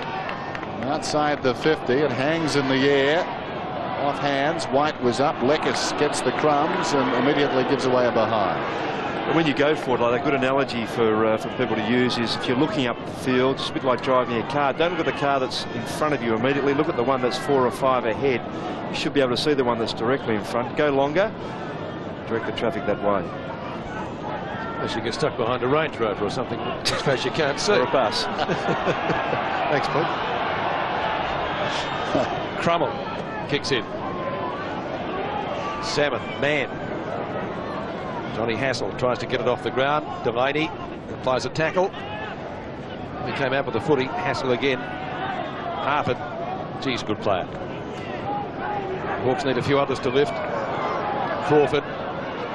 Outside the 50, it hangs in the air. Off hands, White was up. Lekis gets the crumbs and immediately gives away a behind. When you go for it, like a good analogy for people to use is if you're looking up the field, it's a bit like driving a car. Don't look at the car that's in front of you immediately. Look at the one that's 4 or 5 ahead. You should be able to see the one that's directly in front. Go longer, direct the traffic that way. Unless you get stuck behind a Range Rover or something, in which case you can't see. Or a bus. Thanks, Pete. Crummell kicks in. Salmon, Mann. Johnny Hassel tries to get it off the ground. Delaney applies a tackle. He came out with the footy. Hassel again. Harford. Geez, good player. Hawks need a few others to lift. Crawford.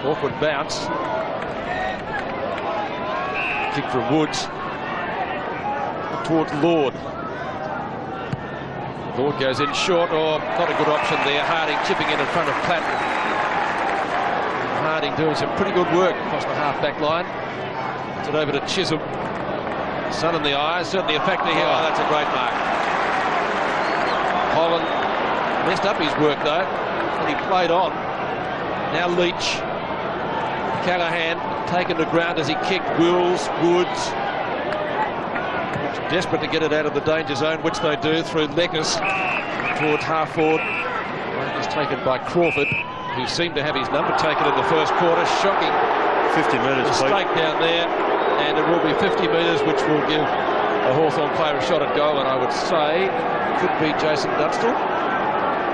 Awkward bounce. Kick from Woods. Towards Lord. Lord goes in short. Oh, not a good option there. Harding chipping in front of Platt. Harding doing some pretty good work across the half-back line. It's it over to Chisholm. Sun in the eyes, certainly a factor here. Oh, that's a great mark. Holland messed up his work though, and he played on. Now Leach. Callaghan taken to ground as he kicked. Wills, Woods. Desperate to get it out of the danger zone, which they do through Lekis towards half forward. Is taken by Crawford, who seemed to have his number taken in the first quarter. Shocking 50 metres mistake down there, and it will be 50 metres, which will give a Hawthorn player a shot at goal, and I would say could be Jason Dunstall.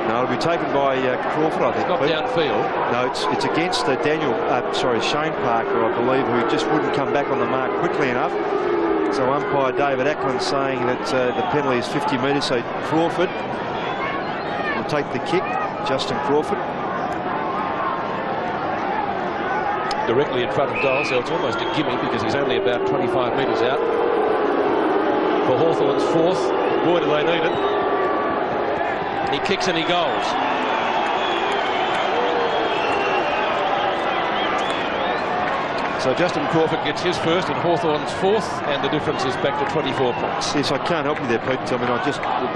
No, it'll be taken by Crawford, I think. It's not downfield. No, it's against Shane Parker, I believe, who just wouldn't come back on the mark quickly enough. So umpire David Ackland saying that the penalty is 50 metres, so Crawford will take the kick. Justin Crawford. Directly in front of goal, so it's almost a gimme because he's only about 25 metres out. For Hawthorn's fourth. Boy, do they need it. And he kicks and he goes. So Justin Crawford gets his first and Hawthorn's fourth, and the difference is back to 24 points. Yes, I can't help you there, Pete. I mean,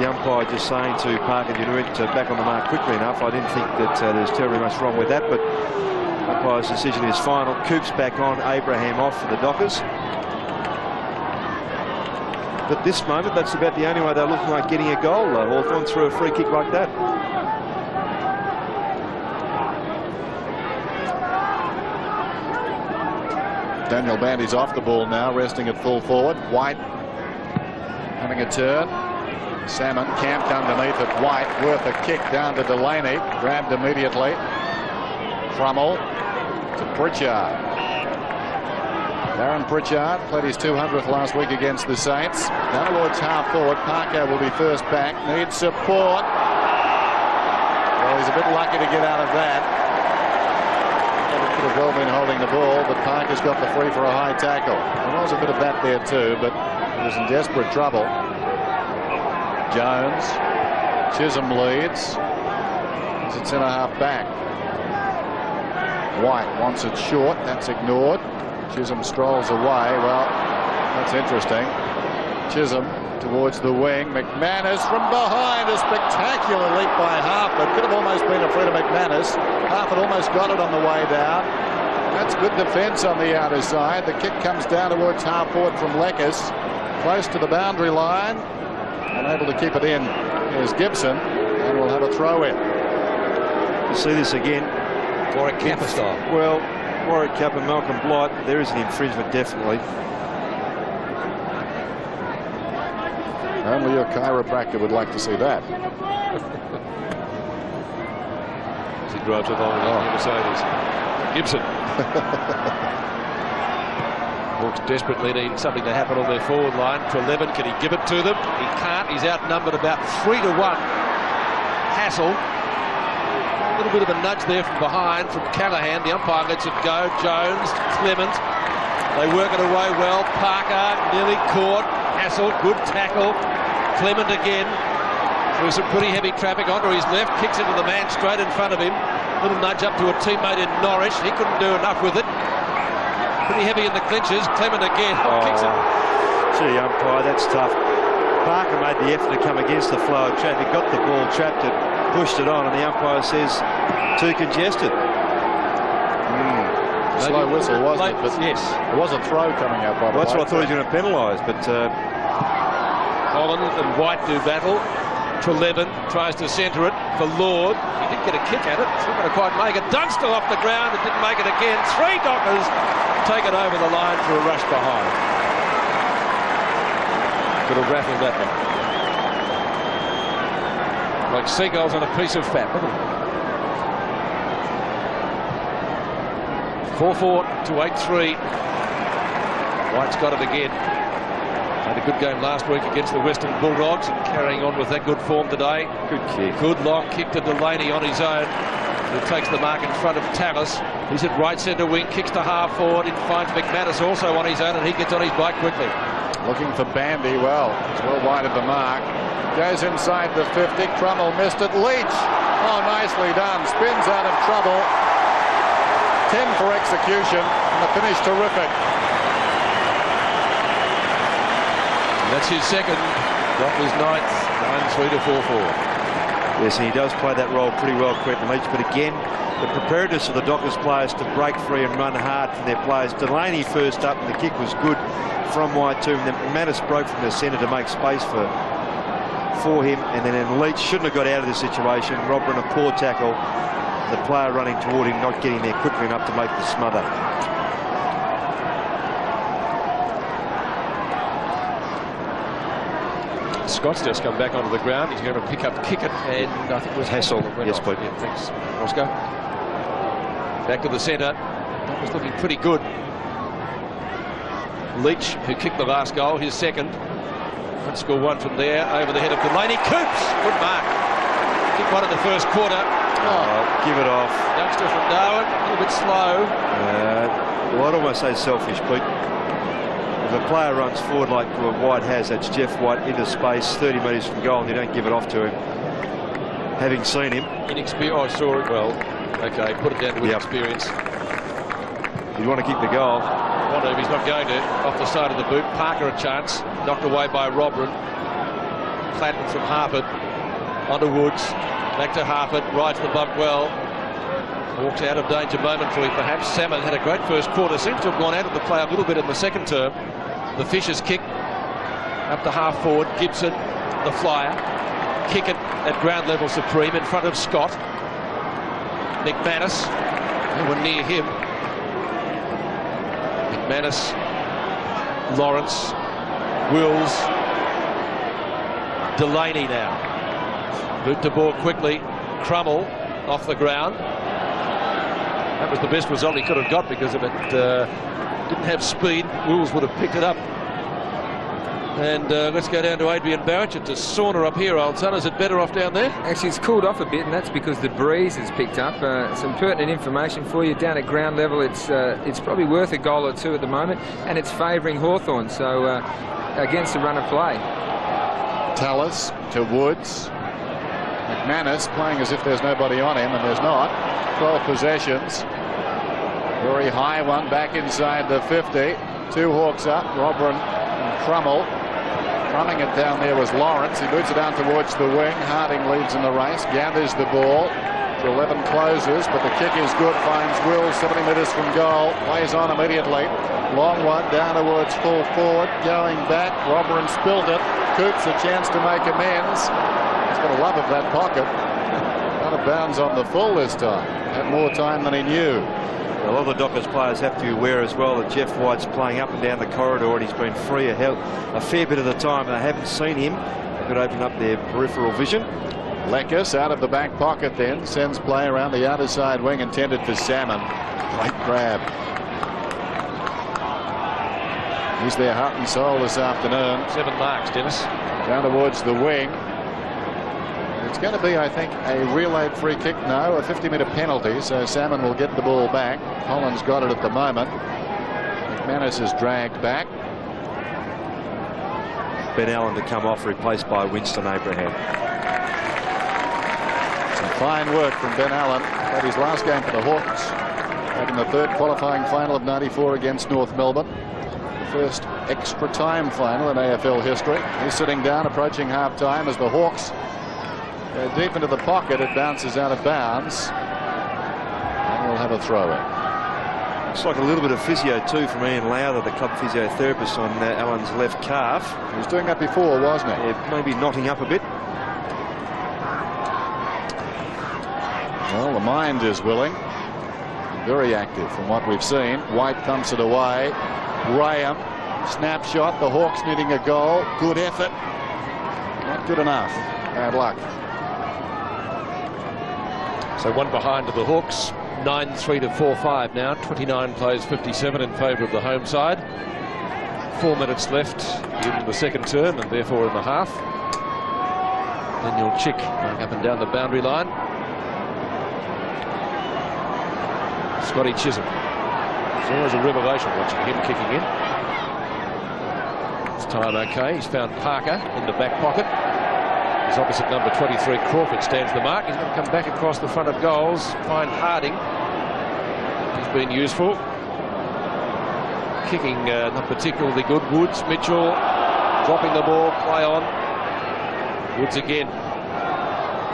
the umpire just saying to Parker, you went back on the mark quickly enough. I didn't think that there's terribly much wrong with that, but umpire's decision is final. Coops back on, Abraham off for the Dockers. at this moment, that's about the only way they're looking like getting a goal. Hawthorn threw a free kick like that. Daniel Bandy's off the ball now, resting at full forward. White having a turn. Salmon camped underneath it. White worth a kick down to Delaney. Grabbed immediately. Crummell to Pritchard. Darren Pritchard played his 200th last week against the Saints. Down towards half forward. Parker will be first back. Needs support. Well, he's a bit lucky to get out of that. Could have well been holding the ball, but Parker's got the free for a high tackle. There was a bit of that there too, but he was in desperate trouble. Jones. Chisholm leads. He's at centre-half back. White wants it short. That's ignored. Chisholm strolls away. Well, that's interesting. Chisholm towards the wing. McManus from behind. A spectacular leap by Harper. Could have almost been a free to McManus. Harper almost got it on the way down. That's good defence on the outer side. The kick comes down towards half forward from Leckis. Close to the boundary line. Unable to keep it in is Gibson. And we'll have a throw in. You see this again. Warwick Kappa style. Well, Warwick Kappa, Malcolm Blight. There is an infringement, definitely. Only your chiropractor would like to see that. As he drives along in the Mercedes. Gibson. Hawks desperately need something to happen on their forward line. To 11, can he give it to them? He can't. He's outnumbered about 3-1. Hassel. A little bit of a nudge there from behind from Callahan. The umpire lets it go. Jones, Clement. They work it away well. Parker nearly caught. Hassel, good tackle. Clement again. Through some pretty heavy traffic onto his left. Kicks into the man straight in front of him. Little nudge up to a teammate in Norwich. He couldn't do enough with it. Pretty heavy in the clinches. Clement again. Kicks it. Gee, umpire, that's tough. Parker made the effort to come against the flow of traffic. Got the ball, trapped it, pushed it on, and the umpire says too congested. Slow whistle, wasn't it? But yes. There was a throw coming out by the Well, that's what I thought he was going to penalise, but Holland and White do battle. Trelevin tries to centre it for Lord. He did get a kick at it. It's not going to quite make it. Dunstall off the ground and didn't make it again. 3 Dockers take it over the line for a rush behind. Could have rattled that one. Like seagulls on a piece of fat. 4-4 to 8-3. White's got it again. Had a good game last week against the Western Bulldogs and carrying on with that good form today. good kick. Good long kick to Delaney on his own. He takes the mark in front of Tallis. He's at right centre wing, kicks to half forward. He finds McManus also on his own, and he gets on his bike quickly. Looking for Bandy. Well, it's well wide of the mark. Goes inside the 50. Crummell missed it. Leach. Oh, nicely done. Spins out of trouble. 10 for execution. And the finish terrific. That's his second. Dockers 9th. 9-3 to 4-4. Yes, and he does play that role pretty well, Quentin Leach. But again, the preparedness of the Dockers players to break free and run hard from their players. Delaney first up, and the kick was good from White too. And then Mattis broke from the centre to make space for him. And then Leach shouldn't have got out of the situation. Robin, a poor tackle. The player running toward him, not getting there quickly enough to make the smother. Scott's just come back onto the ground. He's going to pick up Kickett, and I think it was Hassel that went yes, off. please. Yeah, thanks, Roscoe. Back to the centre. That was looking pretty good. Leach, who kicked the last goal, his second. Let's score one from there, over the head of Delaney. Coops, good mark. Kick one in the first quarter. Oh, give it off. Youngster from Darwin, a little bit slow. Well, I'd almost say selfish, Pete. If a player runs forward like White has, that's Jeff White into space, 30 metres from goal, and you don't give it off to him. Having seen him. Inexperienced. I saw it well. Okay, put it down to inexperience. You want to keep the goal. Want to, he's not going to. Off the side of the boot. Parker a chance. Knocked away by Robin. Platten from Harpert. Onto Woods. Back to Harpert. Rides the bump well. Walks out of danger momentarily perhaps. Salmon had a great first quarter. Seems to have gone out of the play a little bit in the second term. The Fisher's kick Up to half forward, Gibson, the flyer. Kick it at ground level supreme in front of Scott. McManus, no one near him. McManus, Lawrence, Wills, Delaney now. Boot the ball quickly. Crummell off the ground. That was the best result he could have got, because if it didn't have speed, Wills would have picked it up. And let's go down to Adrian Barrett. It's a sauna up here, old son. Is it better off down there? Actually, it's cooled off a bit, and that's because the breeze has picked up. Some pertinent information for you. Down at ground level, it's probably worth a goal or two at the moment, and it's favouring Hawthorn, so against the run of play. Tallis to Woods. McManus playing as if there's nobody on him, and there's not. 12 possessions. Very high one back inside the 50. Two Hawks up, Robran and Crummell. Running it down there was Lawrence. He moves it down towards the wing. Harding leads in the race, gathers the ball. To 11 closes, but the kick is good. Finds Wills 70 metres from goal. Plays on immediately. Long one down towards full forward. Going back. Robran spilt it. Coops a chance to make amends. He's got a love of that pocket. Out of bounds on the full this time. Had more time than he knew. A lot of the Dockers players have to be aware as well that Jeff White's playing up and down the corridor, and he's been free a fair bit of the time. They haven't seen him. They could open up their peripheral vision. Lekas out of the back pocket then. Sends play around the outer side wing, intended for Salmon. Great grab. He's their heart and soul this afternoon. 7 marks, Dennis. Down towards the wing. It's going to be, I think, a relayed free kick. No, a 50-metre penalty, so Salmon will get the ball back. Holland's got it at the moment. McManus is dragged back. Ben Allen to come off, replaced by Winston Abraham. Some fine work from Ben Allen. Had his last game for the Hawks back in the third qualifying final of '94 against North Melbourne. The first extra time final in AFL history. He's sitting down, approaching half-time as the Hawks go deep into the pocket. It bounces out of bounds, and we'll have a throw-in. Looks like a little bit of physio too from Ian Lowther, the club physiotherapist, on Allen's left calf. He was doing that before, wasn't he? Yeah, maybe knotting up a bit. Well, the mind is willing. Very active from what we've seen. White thumps it away. Graham, snapshot. The Hawks needing a goal. Good effort. Not good enough. Bad luck. So one behind to the Hawks. 9-3 to 4-5 now. 29 plays 57 in favour of the home side. 4 minutes left in the second term, and therefore in the half. Daniel Chick going up and down the boundary line. Scotty Chisholm. It's always a revelation watching him kicking in. This time okay. He's found Parker in the back pocket. His opposite number 23, Crawford, stands the mark. He's going to come back across the front of goals. Find Harding. He's been useful. Kicking not particularly good. Woods, Mitchell dropping the ball. Play on. Woods again.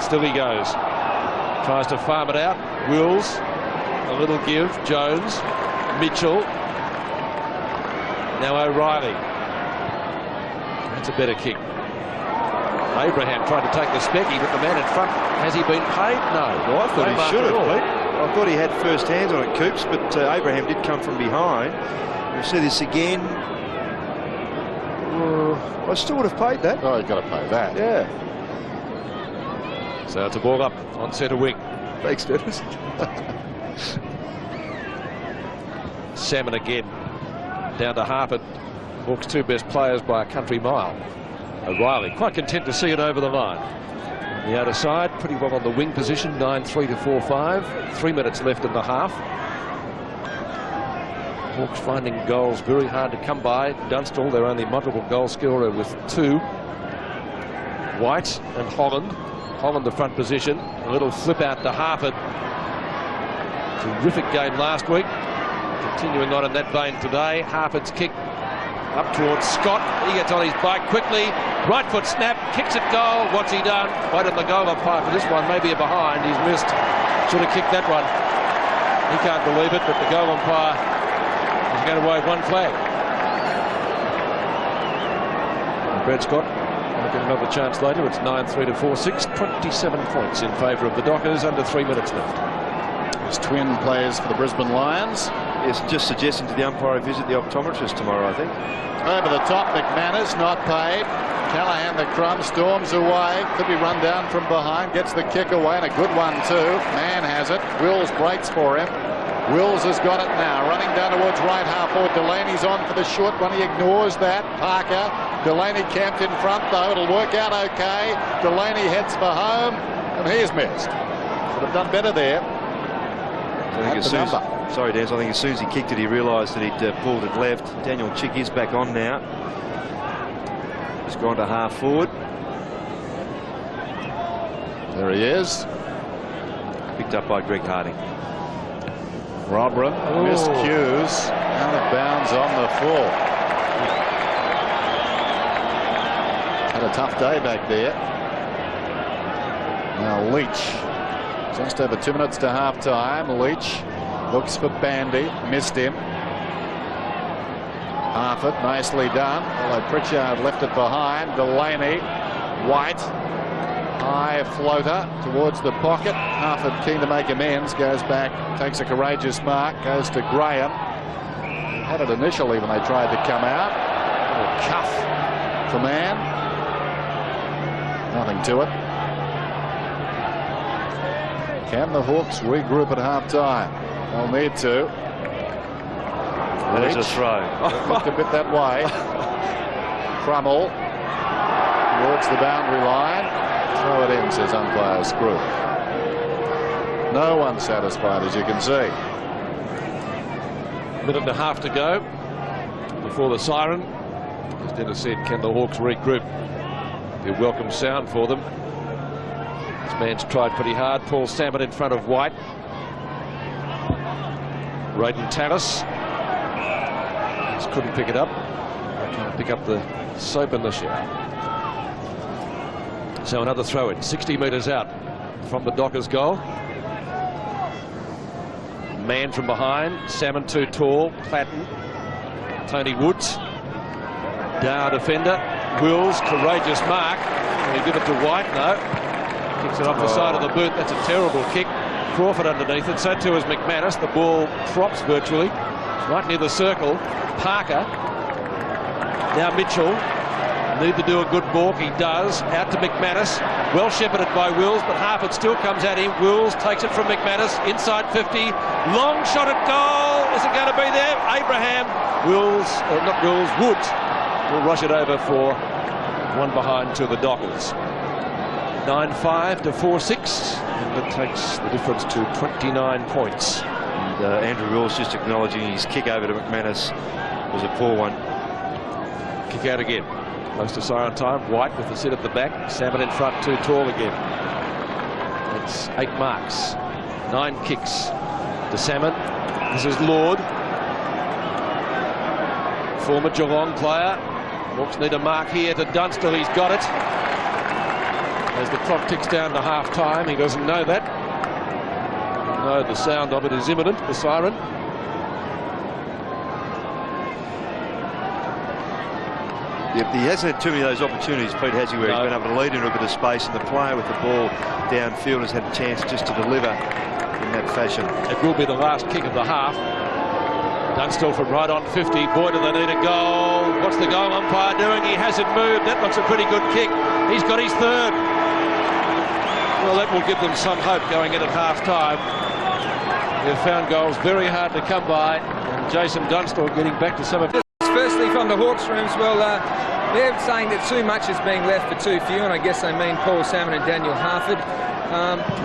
Still he goes. Tries to farm it out. Wills. A little give. Jones. Mitchell. Now O'Reilly. That's a better kick. Abraham tried to take the specky, but the man in front, has he been paid? No. Well, I thought he should have, Pete. I thought he had first hands on it, Coops, but Abraham did come from behind. We'll see this again. I still would have paid that. Oh, you've got to pay that. Yeah. So it's a ball up on centre wing. Thanks, Dennis. Salmon again. Down to Harpert. Hawks' two best players by a country mile. O'Reilly quite content to see it over the line. On the outer side, pretty well on the wing position. 9-3 to 4-5. 3 minutes left in the half. Hawks finding goals very hard to come by. Dunstall, their only multiple goal scorer, with 2. White and Holland. Holland the front position. A little flip out to Harpert. Terrific game last week. Continuing on in that vein today. Harpert's kick up towards Scott. He gets on his bike quickly. Right foot snap. Kicks it goal. What's he done? Wait on the goal umpire for this one. Maybe a behind. He's missed. Should have kicked that one. He can't believe it, but the goal umpire is going to wave one flag. Brad Scott will get another chance later. It's 9-3 to 4-6. 27 points in favour of the Dockers. Under 3 minutes left. His twin plays for the Brisbane Lions. Yes, just suggesting to the umpire visit the optometrist tomorrow, I think. Over the top, McManus not paid. Callahan the crumb storms away. Could be run down from behind. Gets the kick away, and a good one too. Mann has it. Wills breaks for him. Wills has got it now. Running down towards right half forward. Delaney's on for the short one. He ignores that. Parker. Delaney camped in front though. It'll work out okay. Delaney heads for home, and he's missed. Could have done better there. Sorry, Dan. I think as soon as he kicked it, he realised that he'd pulled it left. Daniel Chick is back on now. He's gone to half forward. There he is. Picked up by Greg Harding. Robert miscues. Out of bounds on the full. Had a tough day back there. Now Leach. Just over 2 minutes to half time. Leach looks for Bandy. Missed him. Harford nicely done. Although Pritchard left it behind. Delaney. White. High floater towards the pocket. Harford keen to make amends. Goes back. Takes a courageous mark. Goes to Graham. Had it initially when they tried to come out. A little cuff for Mann. Nothing to it. Can the Hawks regroup at half-time? They'll need to. There's a throw. Looked a bit that way. Crummell towards the boundary line. Throw it in, says umpire Screw. No one satisfied, as you can see. Minute and a half to go before the siren. As Dennis said, can the Hawks regroup? Be a welcome sound for them. This man's tried pretty hard. Paul Salmon in front of White. Raiden Tallis just couldn't pick it up. Trying to pick up the soap in the shower. So another throw in, 60 metres out from the Dockers goal. Man from behind. Salmon too tall. Platten. Tony Woods. Dow defender. Wills, courageous mark. Can he give it to White? No. Kicks it off the side of the boot. That's a terrible kick. Crawford underneath it. So too is McManus. The ball props virtually. Right near the circle. Parker. Now Mitchell. Need to do a good balk. He does. Out to McManus. Well shepherded by Wills, but Harford still comes at him. Wills takes it from McManus. Inside 50. Long shot at goal. Is it going to be there? Abraham. Wills, not Wills, Woods will rush it over for one behind to the Dockers. 9-5 to 4-6, and that takes the difference to 29 points. And Andrew Wills just acknowledging his kick over to McManus was a poor one. Kick out again. Close to siren time. White with the sit at the back. Salmon in front, too tall again. It's 8 marks. 9 kicks to Salmon. This is Lord. Former Geelong player. Hawks need a mark here to Dunstall. He's got it. As the clock ticks down to half-time, he doesn't know that. No, the sound of it is imminent, the siren. Yep, he hasn't had too many of those opportunities, Pete, has he, where he's been able to lead into a bit of space, and the player with the ball downfield has had a chance just to deliver in that fashion. It will be the last kick of the half. Dunstall from right on 50. Boy, do they need a goal. What's the goal umpire doing? He hasn't moved. That looks a pretty good kick. He's got his third. Well, that will give them some hope going in at half-time. They've found goals very hard to come by. And Jason Dunstall getting back to some of this. Firstly, from the Hawks rooms, well, they're saying that too much is being left for too few, and I guess they mean Paul Salmon and Daniel Harford.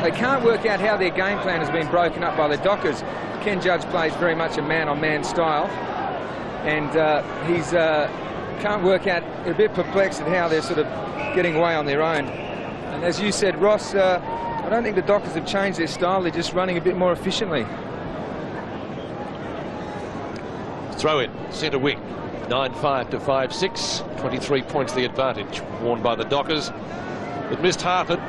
They can't work out how their game plan has been broken up by the Dockers. Ken Judge plays very much a man-on-man style, and he's can't work out, a bit perplexed at how they're sort of getting away on their own. And as you said, Ross, I don't think the Dockers have changed their style. They're just running a bit more efficiently. Throw in, centre wing. 9-5 to 5-6. 23 points the advantage won by the Dockers. It missed Harford,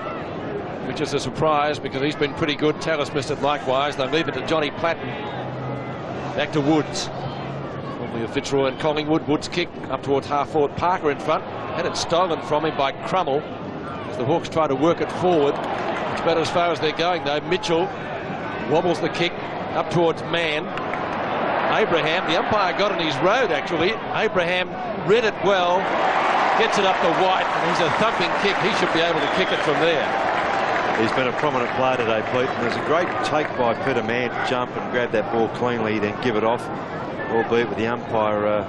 which is a surprise because he's been pretty good. Tallis missed it likewise. They leave it to Johnny Platten. Back to Woods. Probably a Fitzroy and Collingwood. Woods kick up towards half forward. Parker in front. Had it stolen from him by Crummell as the Hawks try to work it forward. It's about as far as they're going, though. Mitchell wobbles the kick up towards Mann. Abraham, the umpire got in his road, actually. Abraham read it well, gets it up to White, and he's a thumping kick. He should be able to kick it from there. He's been a prominent player today, Pete, and there's a great take by Peter Mann to jump and grab that ball cleanly, then give it off, albeit with the umpire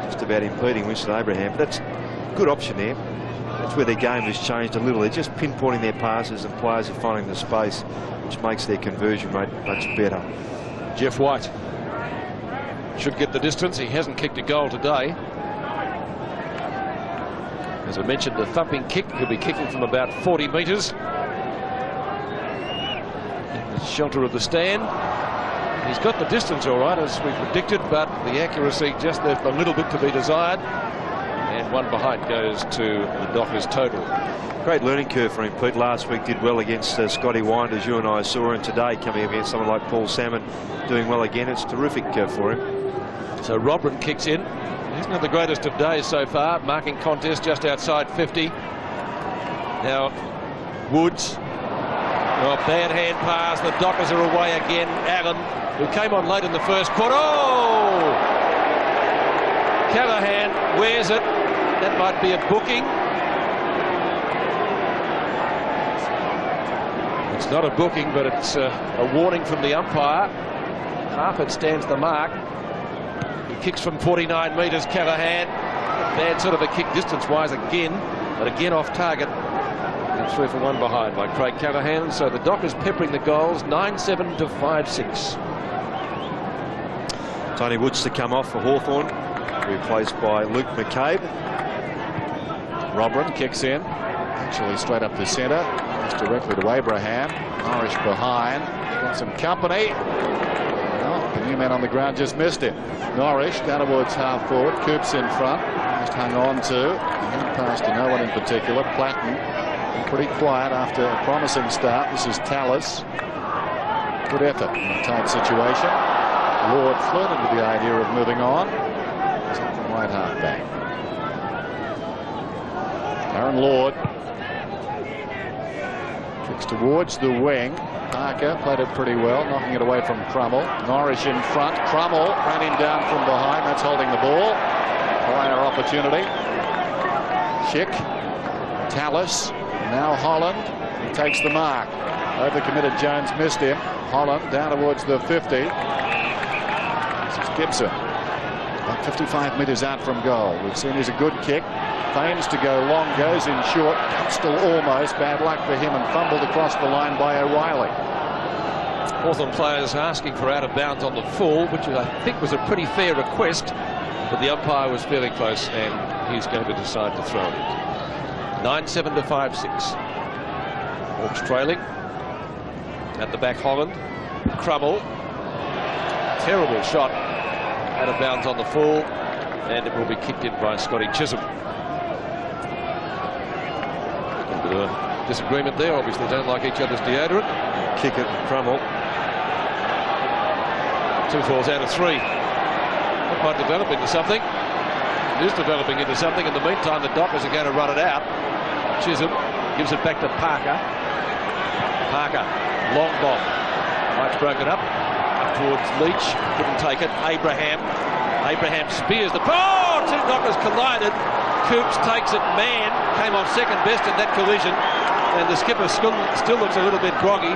just about impeding Winston Abraham. But that's a good option there. That's where their game has changed a little. They're just pinpointing their passes and players are finding the space, which makes their conversion rate much better. Jeff White should get the distance. He hasn't kicked a goal today. As I mentioned, the thumping kick. He'll be kicking from about 40 metres. In the shelter of the stand. He's got the distance all right, as we predicted, but the accuracy just left a little bit to be desired. And one behind goes to the Dockers total. Great learning curve for him, Pete. Last week did well against Scotty Wynd, as you and I saw, and today coming against someone like Paul Salmon doing well again. It's terrific for him. So Robrin kicks in. He's not the greatest of days so far. Marking contest just outside 50. Now Woods. Oh, bad hand pass. The Dockers are away again. Allen, who came on late in the first quarter. Oh! Callahan wears it. That might be a booking. It's not a booking, but it's a warning from the umpire. Harford stands the mark. He kicks from 49 metres, Callahan. Bad sort of a kick distance-wise again, but again off target. And 3 for 1 behind by Craig Callahan. So the Dockers peppering the goals, 9-7 to 5-6. Tony Woods to come off for Hawthorn, replaced by Luke McCabe. Robrin kicks in, actually straight up the centre, just directly to Abraham. Norwich behind, got some company. Well, the new man on the ground just missed him. Norwich down towards half forward. Coops in front, just hung on to. He passed to no one in particular. Platten pretty quiet after a promising start. This is Tallis. Good effort in a tight situation. Lord flirted with the idea of moving on. He's up from right half back. Aaron Lord kicks towards the wing. Parker played it pretty well, knocking it away from Crummell. Norwich in front. Crummell ran him down from behind. That's holding the ball. Fire opportunity. Schick. Tallis. Now Holland. He takes the mark. Overcommitted Jones missed him. Holland down towards the 50. This is Gibson. About 55 metres out from goal. We've seen he's a good kick. Feigns to go long, goes in short, still almost. Bad luck for him and fumbled across the line by O'Reilly. Hawthorn players asking for out of bounds on the full, which I think was a pretty fair request, but the umpire was fairly close and he's going to decide to throw it. 9-7 to 5-6. Hawks trailing. At the back, Holland. Crummell. Terrible shot. Out of bounds on the full, and it will be kicked in by Scotty Chisholm. A bit of a disagreement there. Obviously don't like each other's deodorant. Kick it, Crummell. 2 falls out of 3. That might develop into something. It is developing into something. In the meantime, the Dockers are going to run it out. Chisholm gives it back to Parker. Parker, long bomb. Mike's broken up. Towards Leach, couldn't take it. Abraham spears the... Oh! 2 Dockers collided. Coops takes it. Mann came on second best in that collision, and the skipper still looks a little bit groggy.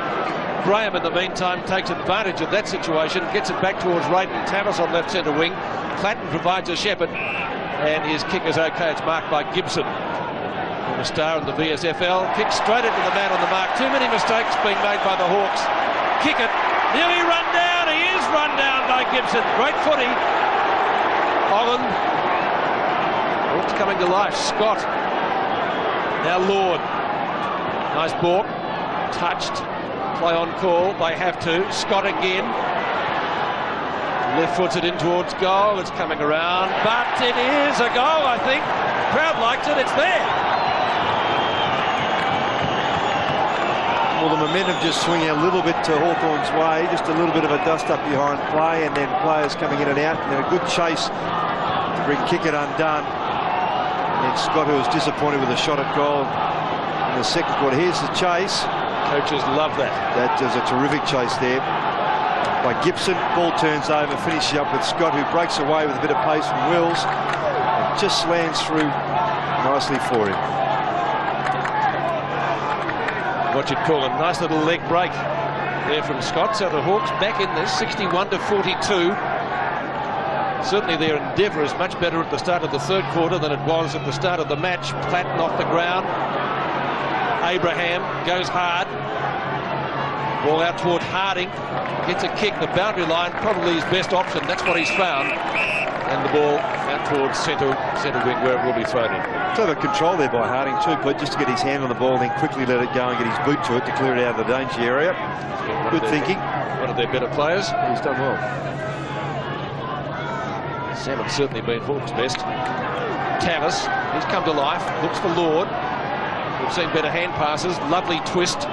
Graham, in the meantime, takes advantage of that situation, gets it back towards Raiden Tavis on left centre wing. Platten provides a shepherd, and his kick is okay. It's marked by Gibson. The star in the VSFL kicks straight into the man on the mark. Too many mistakes being made by the Hawks. Kick it. Nearly run down. He is run down by Gibson. Great footy. Holland. Hawks coming to life. Scott. Now Lord. Nice balk. Touched. Play on call. They have to. Scott again. Left foots it in towards goal. It's coming around. But it is a goal, I think. The crowd likes it. It's there. Well, the momentum just swinging a little bit to Hawthorn's way, just a little bit of a dust-up behind play, and then players coming in and out, and a good chase to bring Kickett undone. And Scott, who was disappointed with a shot at goal in the second quarter. Here's the chase. Coaches love that. That is a terrific chase there by Gibson. Ball turns over, finishing up with Scott, who breaks away with a bit of pace from Wills and just lands through nicely for him. What you'd call a nice little leg break there from Scott. So the Hawks back in this, 61-42. Certainly their endeavour is much better at the start of the third quarter than it was at the start of the match. Platten off the ground. Abraham goes hard. Ball out toward Harding. Gets a kick. The boundary line, probably his best option. That's what he's found. And the ball out towards centre wing, where it will be thrown in. Clever control there by Harding too, but just to get his hand on the ball and then quickly let it go and get his boot to it to clear it out of the danger area. Good thinking. One of their better players. He's done well. Salmon's certainly been Hawks' best. Tallis, he's come to life. Looks for Lord. We've seen better hand passes. Lovely twist.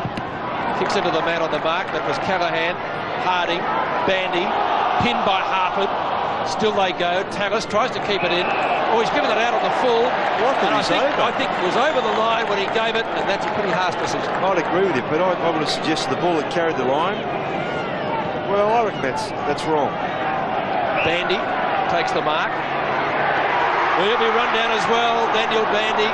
Kicks into the man on the mark. That was Callahan. Harding. Bandy. Pinned by Harford. Still they go. Tallis tries to keep it in. Oh, he's given it out on the full. I think it was over the line when he gave it, and that's a pretty harsh decision. I'd agree with you, but I would have suggested the ball that carried the line. Well, I reckon that's wrong. Bandy takes the mark. Will be run down as well. Daniel Bandy.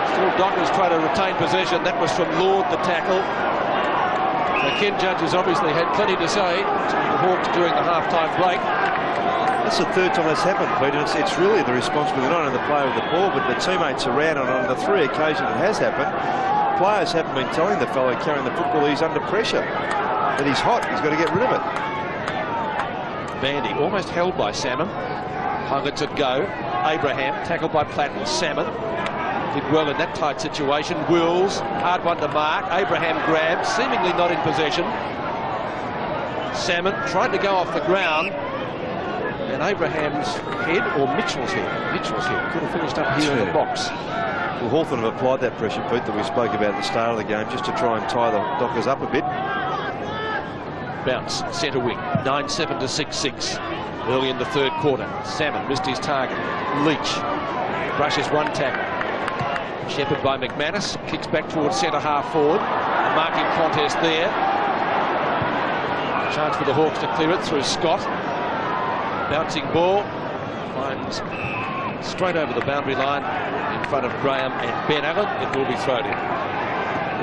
Still Dockers try to retain possession. That was from Lord, the tackle. So Ken Judge has obviously had plenty to say to the Hawks during the half-time break. That's the third time that's happened, Peter. It's really the responsibility not only of the player with the ball, but the teammates around. And on the 3 occasions it has happened, players haven't been telling the fellow carrying the football he's under pressure, that he's hot, he's got to get rid of it. Bandy almost held by Salmon. Hung it to go. Abraham tackled by Platten. Salmon did well in that tight situation. Wills, hard one to mark. Abraham grabbed, seemingly not in possession. Salmon tried to go off the ground. And Abraham's head, or Mitchell's head? Mitchell's head could have finished up here in the box. Well, Hawthorn have applied that pressure, Pete, that we spoke about at the start of the game, just to try and tie the Dockers up a bit. Bounce, centre wing, 9-7 to 6-6. Early in the third quarter. Salmon missed his target. Leach brushes one tackle. Shepherd by McManus, kicks back towards centre half forward. A marking contest there. Chance for the Hawks to clear it through Scott. Bouncing ball, finds straight over the boundary line in front of Graham and Ben Allen. It will be thrown in.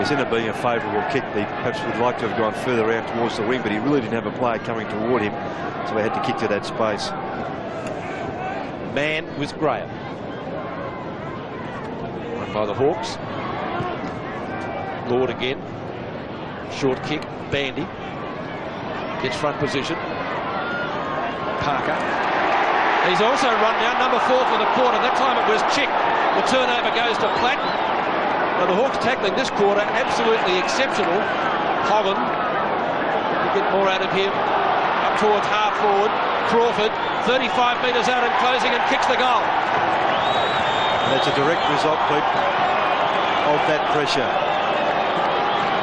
It's ended up being a favourable kick. He perhaps would like to have gone further out towards the wing, but he really didn't have a player coming toward him, so he had to kick to that space. Man with Graham. Run by the Hawks. Lord again. Short kick. Bandy gets front position. Parker. He's also run down number 4 for the quarter. That time it was Chick. The turnover goes to Platten. Now the Hawks tackling this quarter absolutely exceptional. Holland, to get more out of him. Up towards half forward. Crawford, 35 metres out and closing, and kicks the goal. And that's a direct result, Pete, of that pressure.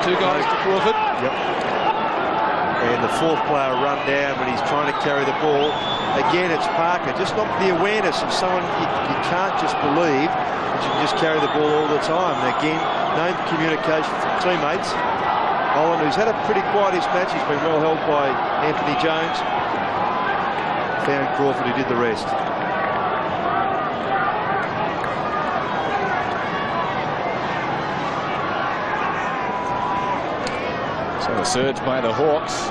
2 goals to Crawford. Yep. And the 4th player run down when he's trying to carry the ball. Again, it's Parker. Just not the awareness of someone you can't just believe that you can just carry the ball all the time. And again, no communication from teammates. Holland, who's had a pretty quietish match, he's been well held by Anthony Jones. Found Crawford, who did the rest. So the surge by the Hawks.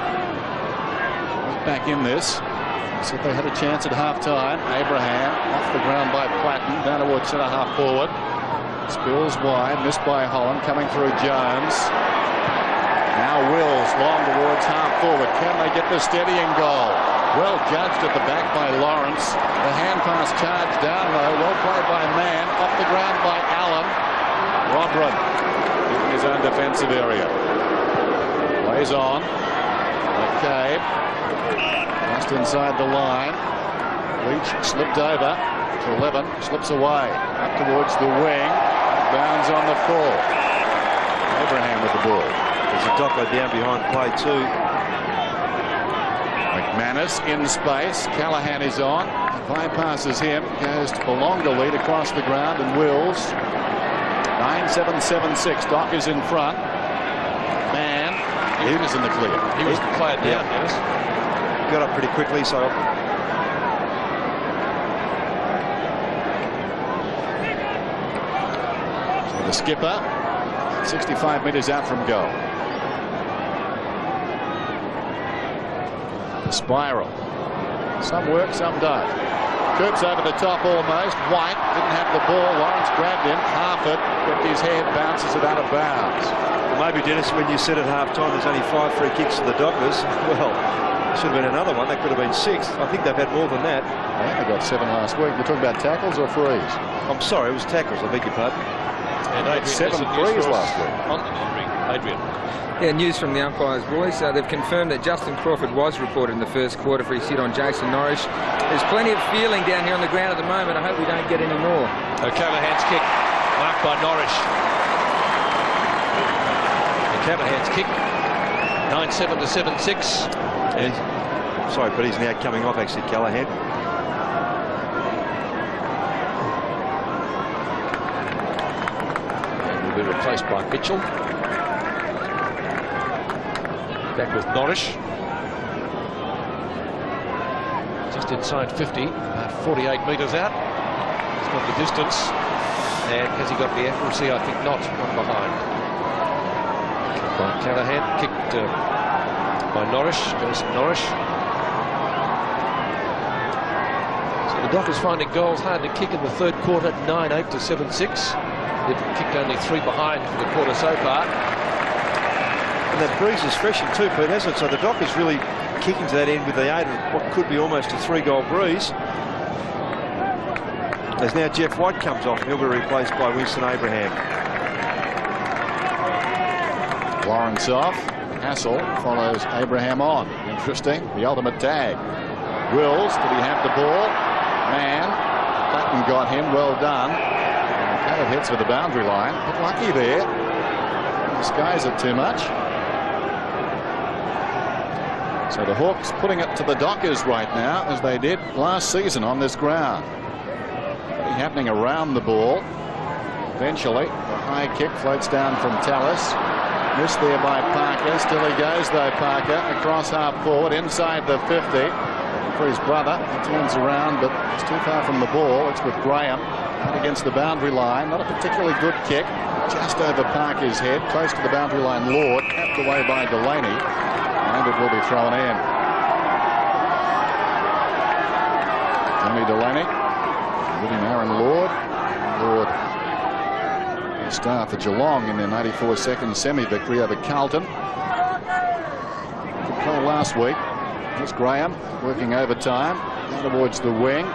Back in this. So they had a chance at half-time. Abraham off the ground by Platten, down towards centre half forward. Spills wide, missed by Holland, coming through Jones. Now Wills long towards half forward. Can they get the steadying goal? Well judged at the back by Lawrence. The hand pass charged down low. Well played by Mann. Off the ground by Allen. Rodron in his own defensive area. Plays on. McCabe. Just inside the line. Leach slipped over to 11. Slips away. Up towards the wing. Bounds on the full. Abraham with the ball. There's a Docker down behind play too. McManus in space. Callaghan is on. Bypasses him. Goes to belong to lead across the ground and Wills. 9-7-7-6. Doc is in front. Man, he was in the clear. He was played down, Dennis. Got up pretty quickly, so the skipper, 65 metres out from goal. The spiral. Some work, some don't. Coops over the top almost. White didn't have the ball. Lawrence grabbed him. Harford kept his head, bounces it out of bounds. well, maybe, Dennis, when you said at half-time there's only 5 free kicks to the Dockers, well, there should have been another one. That could have been 6. I think they've had more than that. Yeah, they got 7 last week. You're talking about tackles or frees? I'm sorry, it was tackles. I beg your pardon. And Adrian, 7 frees last week. Adrian. Yeah, news from the umpires, boys. They've confirmed that Justin Crawford was reported in the first quarter for his hit on Jason Norris. There's plenty of feeling down here on the ground at the moment. I hope we don't get any more. O'Callaghan's kick marked by Norris. O'Callaghan's kick 9-7 to 7-6. Sorry, but he's now coming off, actually, Callaghan. And will be replaced by Mitchell. Back with Norris. Just inside 50, about 48 metres out. He's got the distance. And has he got the accuracy? I think not. One behind. Kicked by Callaghan. Kicked by Norris. Goes Norris. So the Dockers finding goals hard to kick in the third quarter. 9-8 to 7-6. They've kicked only 3 behind for the quarter so far. And that breeze is freshened too, Pete, hasn't it? So the Dockers really kicking to that end with the aid of what could be almost a 3-goal breeze. As now Jeff White comes off, he'll be replaced by Winston Abraham. Lawrence off. Hassel follows Abraham on. Interesting. The ultimate tag. Wills, did he have the ball? Man, Button got him. Well done. Kind of hits for the boundary line. But lucky there. Disguise it too much. So the Hawks putting it to the Dockers right now, as they did last season on this ground. Happening around the ball. Eventually, the high kick floats down from Tallis. Missed there by Parker. Still he goes though, Parker, across half forward, inside the 50. For his brother, he turns around, but it's too far from the ball. It's with Graham out against the boundary line. Not a particularly good kick. Just over Parker's head, close to the boundary line. Lord, tapped away by Delaney. And it will be thrown in. Jimmy Delaney. William Aaron Lord. Lord, star for Geelong in their 94-second semi-victory over Carlton. Good play last week. Here's Graham working overtime. Down towards the wing.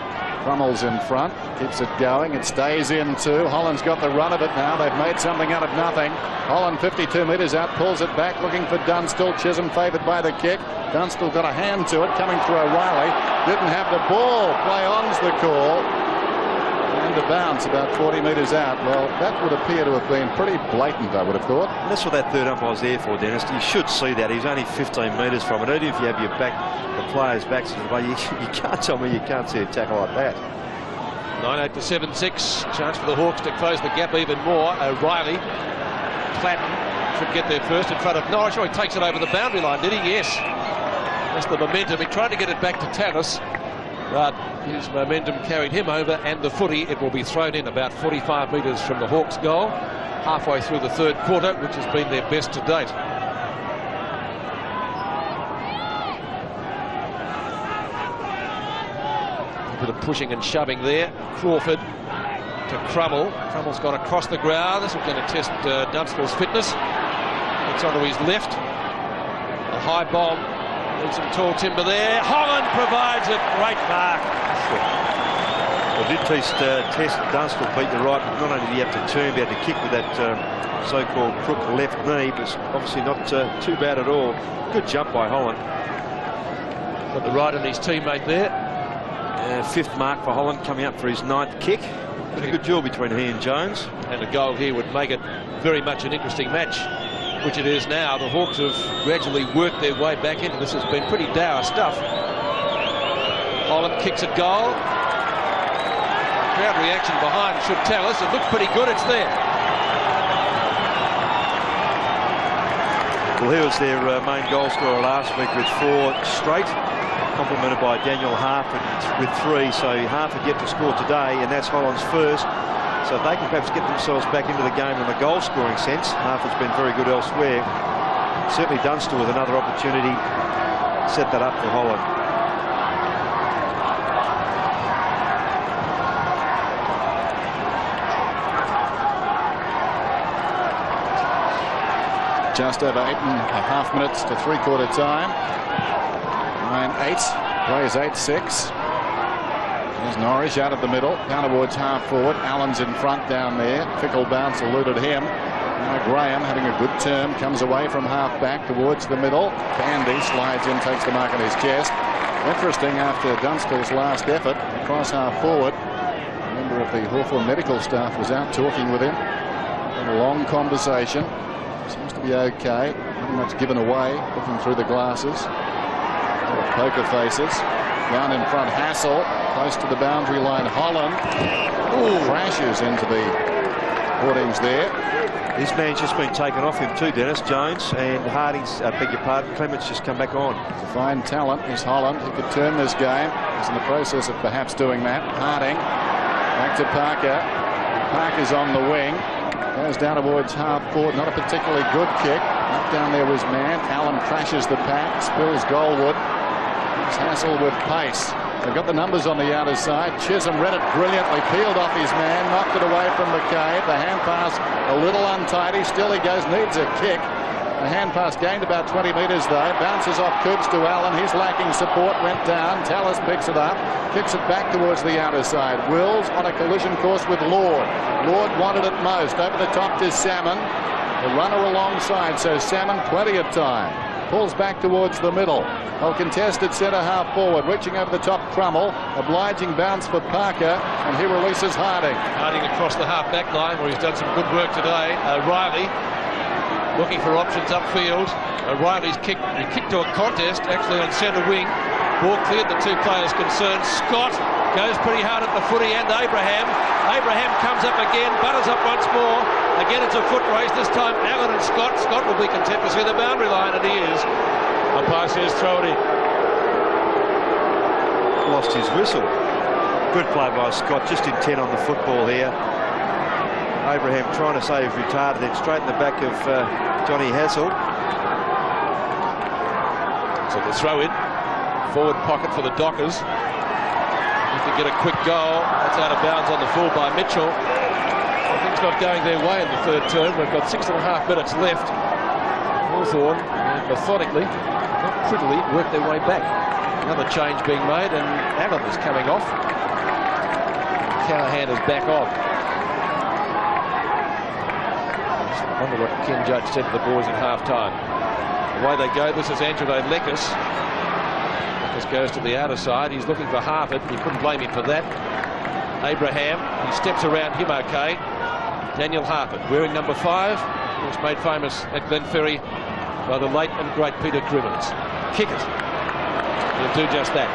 Crummel's in front. Keeps it going. It stays in too. Holland's got the run of it now. They've made something out of nothing. Holland 52 metres out. Pulls it back. Looking for Dunstall. Chisholm favoured by the kick. Dunstall got a hand to it. Coming through O'Reilly. Didn't have the ball. Play on's the call. And a bounce about 40 metres out. Well, that would appear to have been pretty blatant, I would have thought. And that's what that third umpire was there for, Dennis. You should see that. He's only 15 metres from it. Even if you have your back, the player's backs, you can't tell me you can't see a tackle like that. 9-8 to 7-6. Chance for the Hawks to close the gap even more. O'Reilly. Platten should get there first in front of Norris. Oh, he takes it over the boundary line, did he? Yes. That's the momentum. He tried to get it back to Tallis, but his momentum carried him over, and the footy, it will be thrown in about 45 metres from the Hawks' goal, halfway through the third quarter, which has been their best to date. A bit of pushing and shoving there. Crawford to Crummell. Crummell's gone across the ground. This is going to test Dunstall's fitness. It's onto his left. A high bomb. There's some tall timber there. Holland provides it. Great mark. Well, did test Dunstall, Pete, the right. Not only did he have to turn, he had to kick with that so-called crook left knee, but obviously not too bad at all. Good jump by Holland. Got the right on his teammate there. 5th mark for Holland, coming up for his 9th kick. But a good duel between he and Jones. And a goal here would make it very much an interesting match, which it is now. The Hawks have gradually worked their way back into this. Has been pretty dour stuff. Holland kicks at goal. Crowd reaction behind should tell us. It looks pretty good. It's there. Well, he was their main goal scorer last week with 4 straight, complemented by Daniel Harford with 3. So Harford yet to score today, and that's Holland's first. So if they can perhaps get themselves back into the game in the goal-scoring sense, Harford's been very good elsewhere. Certainly Dunstall with another opportunity set that up for Holland. Just over 8.5 minutes to three-quarter time. 9-8, plays 8-6. There's Norris out of the middle, down towards half-forward. Allen's in front down there. Fickle bounce eluded him. Now Graham having a good turn, comes away from half-back towards the middle. Bandy slides in, takes the mark on his chest. Interesting, after Dunstall's last effort, across half-forward, a member of the Hawthorn medical staff was out talking with him. Had a long conversation. Seems to be okay. Not much given away, looking through the glasses. Poker faces. Down in front, Hassel. Close to the boundary line, Holland. Ooh, crashes into the hoardings there. This man's just been taken off him too, Dennis. Jones and Harding's, beg your pardon, Clement's just come back on. It's a fine talent is Holland. He could turn this game. He's in the process of perhaps doing that. Harding. Back to Parker. Parker's on the wing. Goes down towards half-forward. Not a particularly good kick. Up down there was Mann. Allen crashes the pack. Spills Goldwood. It's Hassel with pace. They've got the numbers on the outer side. Chisholm read it brilliantly. Peeled off his man. Knocked it away from McCabe. The hand pass a little untidy. Still he goes. Needs a kick. The hand pass gained about 20 metres though. Bounces off Coops to Allen. He's lacking support. Went down. Tallis picks it up. Kicks it back towards the outer side. Wills on a collision course with Lord. Lord wanted it most. Over the top to Salmon. The runner alongside. So Salmon plenty of time. Pulls back towards the middle. Well contested centre half forward. Reaching over the top, Crummell. Obliging bounce for Parker. And he releases Harding. Harding across the half back line where he's done some good work today. Riley looking for options upfield. O'Reilly's kick. He kicked to a contest actually on centre wing. Ball cleared the 2 players concerned. Scott goes pretty hard at the footy and Abraham. Abraham comes up again, butters up once more. Again it's a foot race. This time Allen and Scott. Scott will be content to see the boundary line, and he is. Umpire says throw it in. Lost his whistle. Good play by Scott, just intent on the football here. Abraham trying to say he's retarded, then straight in the back of Johnny Hassel. So the throw in. Forward pocket for the Dockers. If they get a quick goal, that's out of bounds on the full by Mitchell. Things not going their way in the third term. We've got 6.5 minutes left. Hawthorn methodically, not prettily, work their way back. Another change being made, and Allen is coming off. Callahan is back on. I wonder what Ken Judge said to the boys at half-time. Away they go. This is Angelo Lekis. Lekis goes to the outer side. He's looking for Harford. You couldn't blame him for that. Abraham, he steps around him okay. Daniel Harford, wearing number 5, was made famous at Glenferrie by the late and great Peter Crimmins. Kick it. He'll do just that.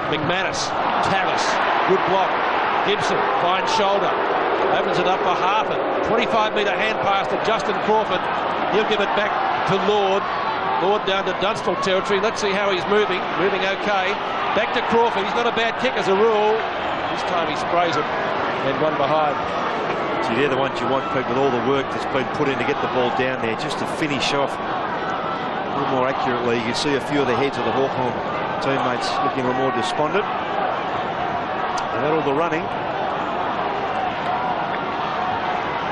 McManus, Tallis, good block. Gibson, fine shoulder. Opens it up for Harford. 25-metre hand pass to Justin Crawford. He'll give it back to Lord. Lord down to Dunstall territory. Let's see how he's moving. Moving okay. Back to Crawford. He's not a bad kick as a rule. This time he sprays it and one behind. See, they're the ones you want, Pete, with all the work that's been put in to get the ball down there, just to finish off a little more accurately. You can see a few of the heads of the Hawthorn teammates looking a little more despondent. And that all the running.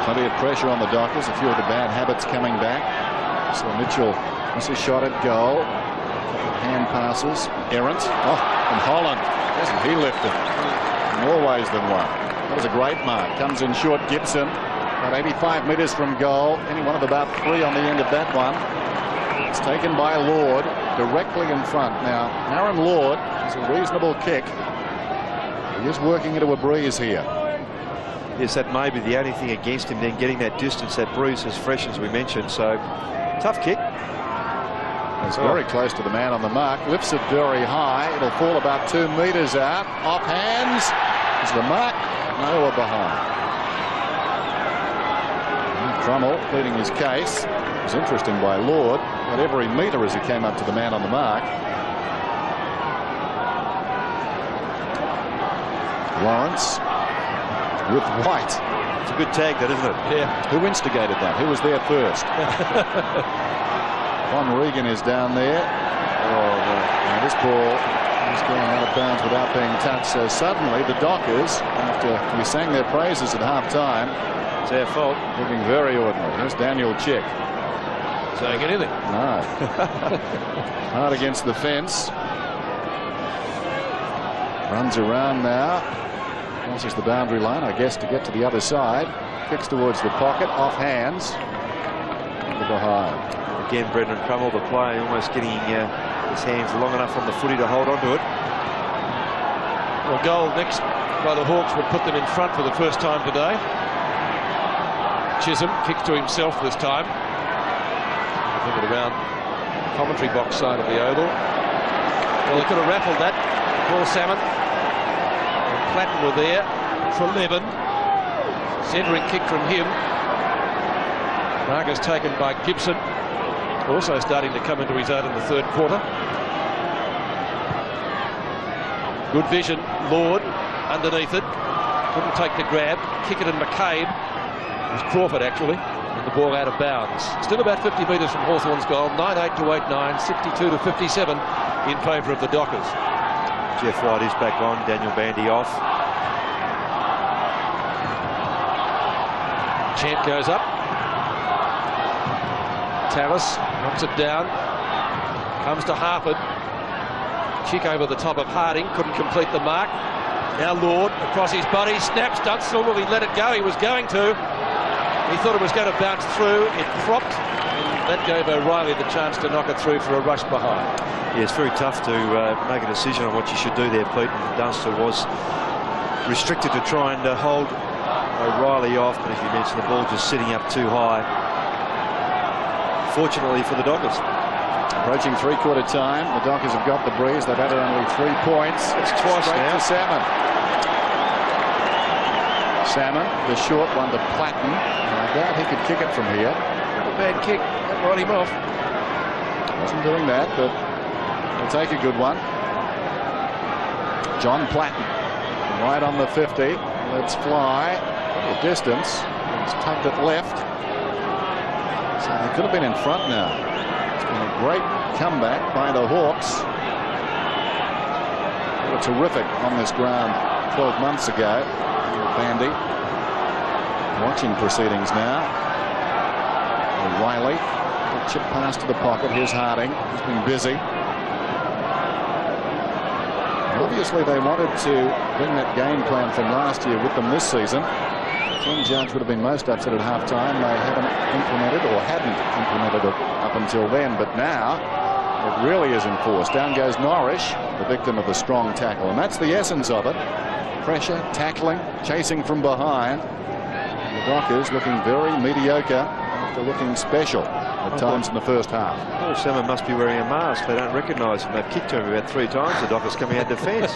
Plenty of pressure on the Dockers. A few of the bad habits coming back. So Mitchell misses a shot at goal. Hand passes. Errant. Oh, and Holland. Hasn't he lifted? More ways than one. That was a great mark. Comes in short, Gibson. About 85 metres from goal. Any one of about 3 on the end of that one. It's taken by Lord directly in front. Now, Aaron Lord is a reasonable kick. He is working into a breeze here. Yes, that may be the only thing against him, then getting that distance. That breeze is fresh, as we mentioned. So, tough kick. It's very close to the man on the mark. Lifts it very high. It'll fall about 2 metres out. Off hands. Is the mark? No, or behind. Crummell pleading his case. It was interesting by Lord. At every metre as he came up to the man on the mark. Lawrence with White. It's a good tag, that, isn't it? Yeah. Who instigated that? Who was there first? Von Regan is down there. And this ball is going out of bounds without being touched. So suddenly the Dockers, after we sang their praises at half-time, it's our fault. looking very ordinary. Here's Daniel Chick. Saying anything? No. Hard against the fence. Runs around now. Crosses the boundary line, I guess, to get to the other side. Kicks towards the pocket, off hands. Behind. Again, Brendan Crummell, the player, almost getting his hands long enough on the footy to hold on to it. Well, goal next by the Hawks would put them in front for the first time today. Chisholm kicks to himself this time. Move it around the commentary box side of the oval. Well, they could have raffled that. Paul Salmon and Platten were there for 11. Centering kick from him. Marcus taken by Gibson. Also starting to come into his own in the third quarter. Good vision. Lord underneath it. Couldn't take the grab. Kick it and McCabe. It was Crawford actually. And the ball out of bounds. Still about 50 metres from Hawthorn's goal. 9-8 to 8-9. 62 to 57 in favour of the Dockers. Jeff White is back on. Daniel Bandy off. Chant goes up. Tallis knocks it down. Comes to Harford. Chick over the top of Harding. Couldn't complete the mark. Now Lord across his body. Snaps. Dunstall. Will he let it go? He was going to. He thought it was going to bounce through. It propped. And that gave O'Reilly the chance to knock it through for a rush behind. Yeah, it's very tough to make a decision on what you should do there, Pete. And Dunstall was restricted to try and hold O'Reilly off. But as you mentioned, the ball just sitting up too high. Fortunately for the Dockers. Approaching three-quarter time. The Dockers have got the breeze. They've added only 3 points. It's twice straight now. to Salmon. Salmon, the short one to Platten. I doubt he could kick it from here. Not a bad kick. That brought him off. Wasn't doing that, but he'll take a good one. John Platten, right on the 50. Let's fly. The distance. He's tucked it left. So he could have been in front now. It's been a great comeback by the Hawks. They were terrific on this ground 12 months ago. Bandy watching proceedings now. O'Reilly, chip pass to the pocket. Here's Harding. He's been busy. Obviously they wanted to bring that game plan from last year with them this season. Ken Judge would have been most upset at half-time. They haven't implemented or hadn't implemented it up until then, but now it really is enforced. Down goes Norrish, the victim of the strong tackle, and that's the essence of it. Pressure, tackling, chasing from behind. And the Dockers looking very mediocre after looking special at times in the first half. Paul Salmon must be wearing a mask. They don't recognise him. They've kicked to him about 3 times. The Dockers coming out defence.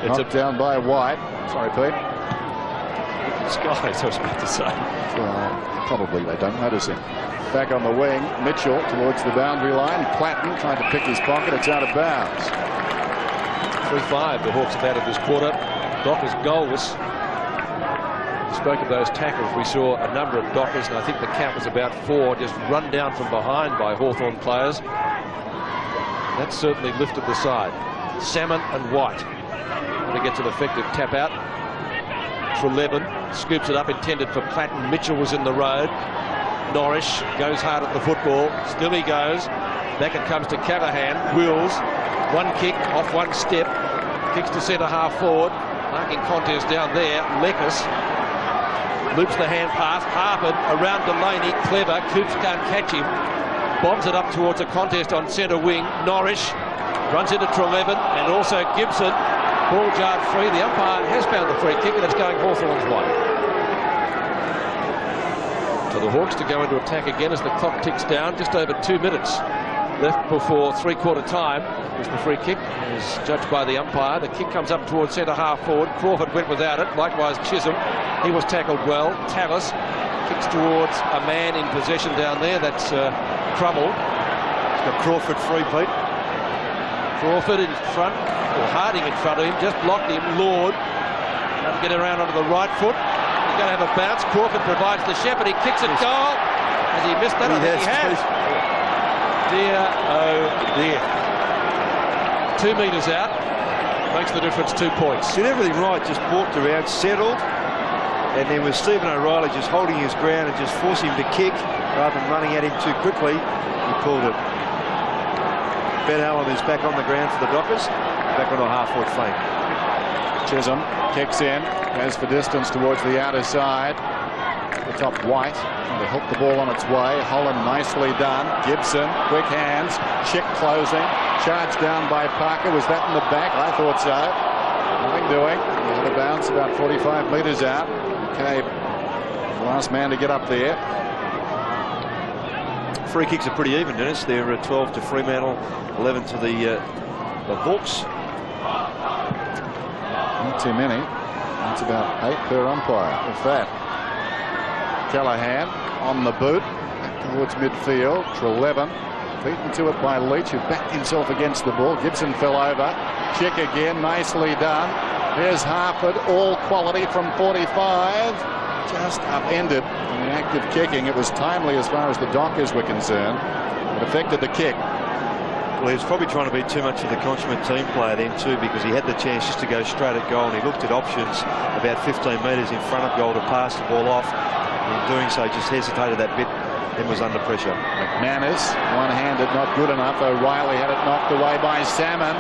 It's knocked down by White. Sorry, Pete. Skies, I was about to say. Probably they don't notice him. Back on the wing, Mitchell towards the boundary line. Platten trying to pick his pocket. It's out of bounds. 3-5 the Hawks have added this quarter. Dockers goals. We spoke of those tackles. We saw a number of Dockers, and I think the count was about 4, just run down from behind by Hawthorn players. That certainly lifted the side. Salmon and White. When it gets an effective tap out. Treleaven scoops it up, intended for Platten. Mitchell was in the road. Norrish goes hard at the football. Still he goes. Back it comes to Callaghan. Wills. One kick off one step. Kicks to centre half forward. Marking contest down there. Lekis loops the hand pass. Harford around Delaney. Clever. Coops can't catch him. Bombs it up towards a contest on centre wing. Norrish runs into Treleaven and also Gibson. Ball jarred free. The umpire has found the free kick and it's going Hawthorn's way. So the Hawks to go into attack again as the clock ticks down. Just over 2 minutes left before three-quarter time. Here's the free kick, as judged by the umpire. The kick comes up towards centre half forward. Crawford went without it. Likewise Chisholm. He was tackled well. Tallis kicks towards a man in possession down there. That's Crummell. He's got Crawford free, Pete. Crawford in front, or Harding in front of him, just blocked him. Lord trying to get around onto the right foot. He's going to have a bounce. Crawford provides the shepherd. He kicks it goal. Has he missed that? I think he has. Dear, oh dear. 2 metres out. Makes the difference 2 points. Did everything right, just walked around, settled. And then with Stephen O'Reilly just holding his ground and just forcing him to kick rather than running at him too quickly, he pulled it. Ben Allen is back on the ground for the Dockers, back on a half-forward flank. Chisholm kicks in, goes for distance towards the outer side. The top White trying to help the ball on its way. Holland nicely done. Gibson, quick hands. Chick closing. Charged down by Parker. Was that in the back? I thought so. Nothing doing. He had a bounce about 45 metres out. Okay, the last man to get up there. Free kicks are pretty even, Dennis. They're 12 to Fremantle, 11 to the Hawks. Not too many. That's about 8 per umpire, if that. Callahan on the boot, back towards midfield. Treleaven beaten to it by Leach, who backed himself against the ball. Gibson fell over. Chick again, nicely done. There's Harford, all quality from 45. Just upended in the act of kicking. It was timely as far as the Dockers were concerned. It affected the kick. Well, he was probably trying to be too much of the consummate team player then too, because he had the chance just to go straight at goal, and he looked at options about 15 metres in front of goal to pass the ball off. In doing so, just hesitated that bit and was under pressure. McManus, one-handed, not good enough. O'Reilly had it knocked away by Salmon.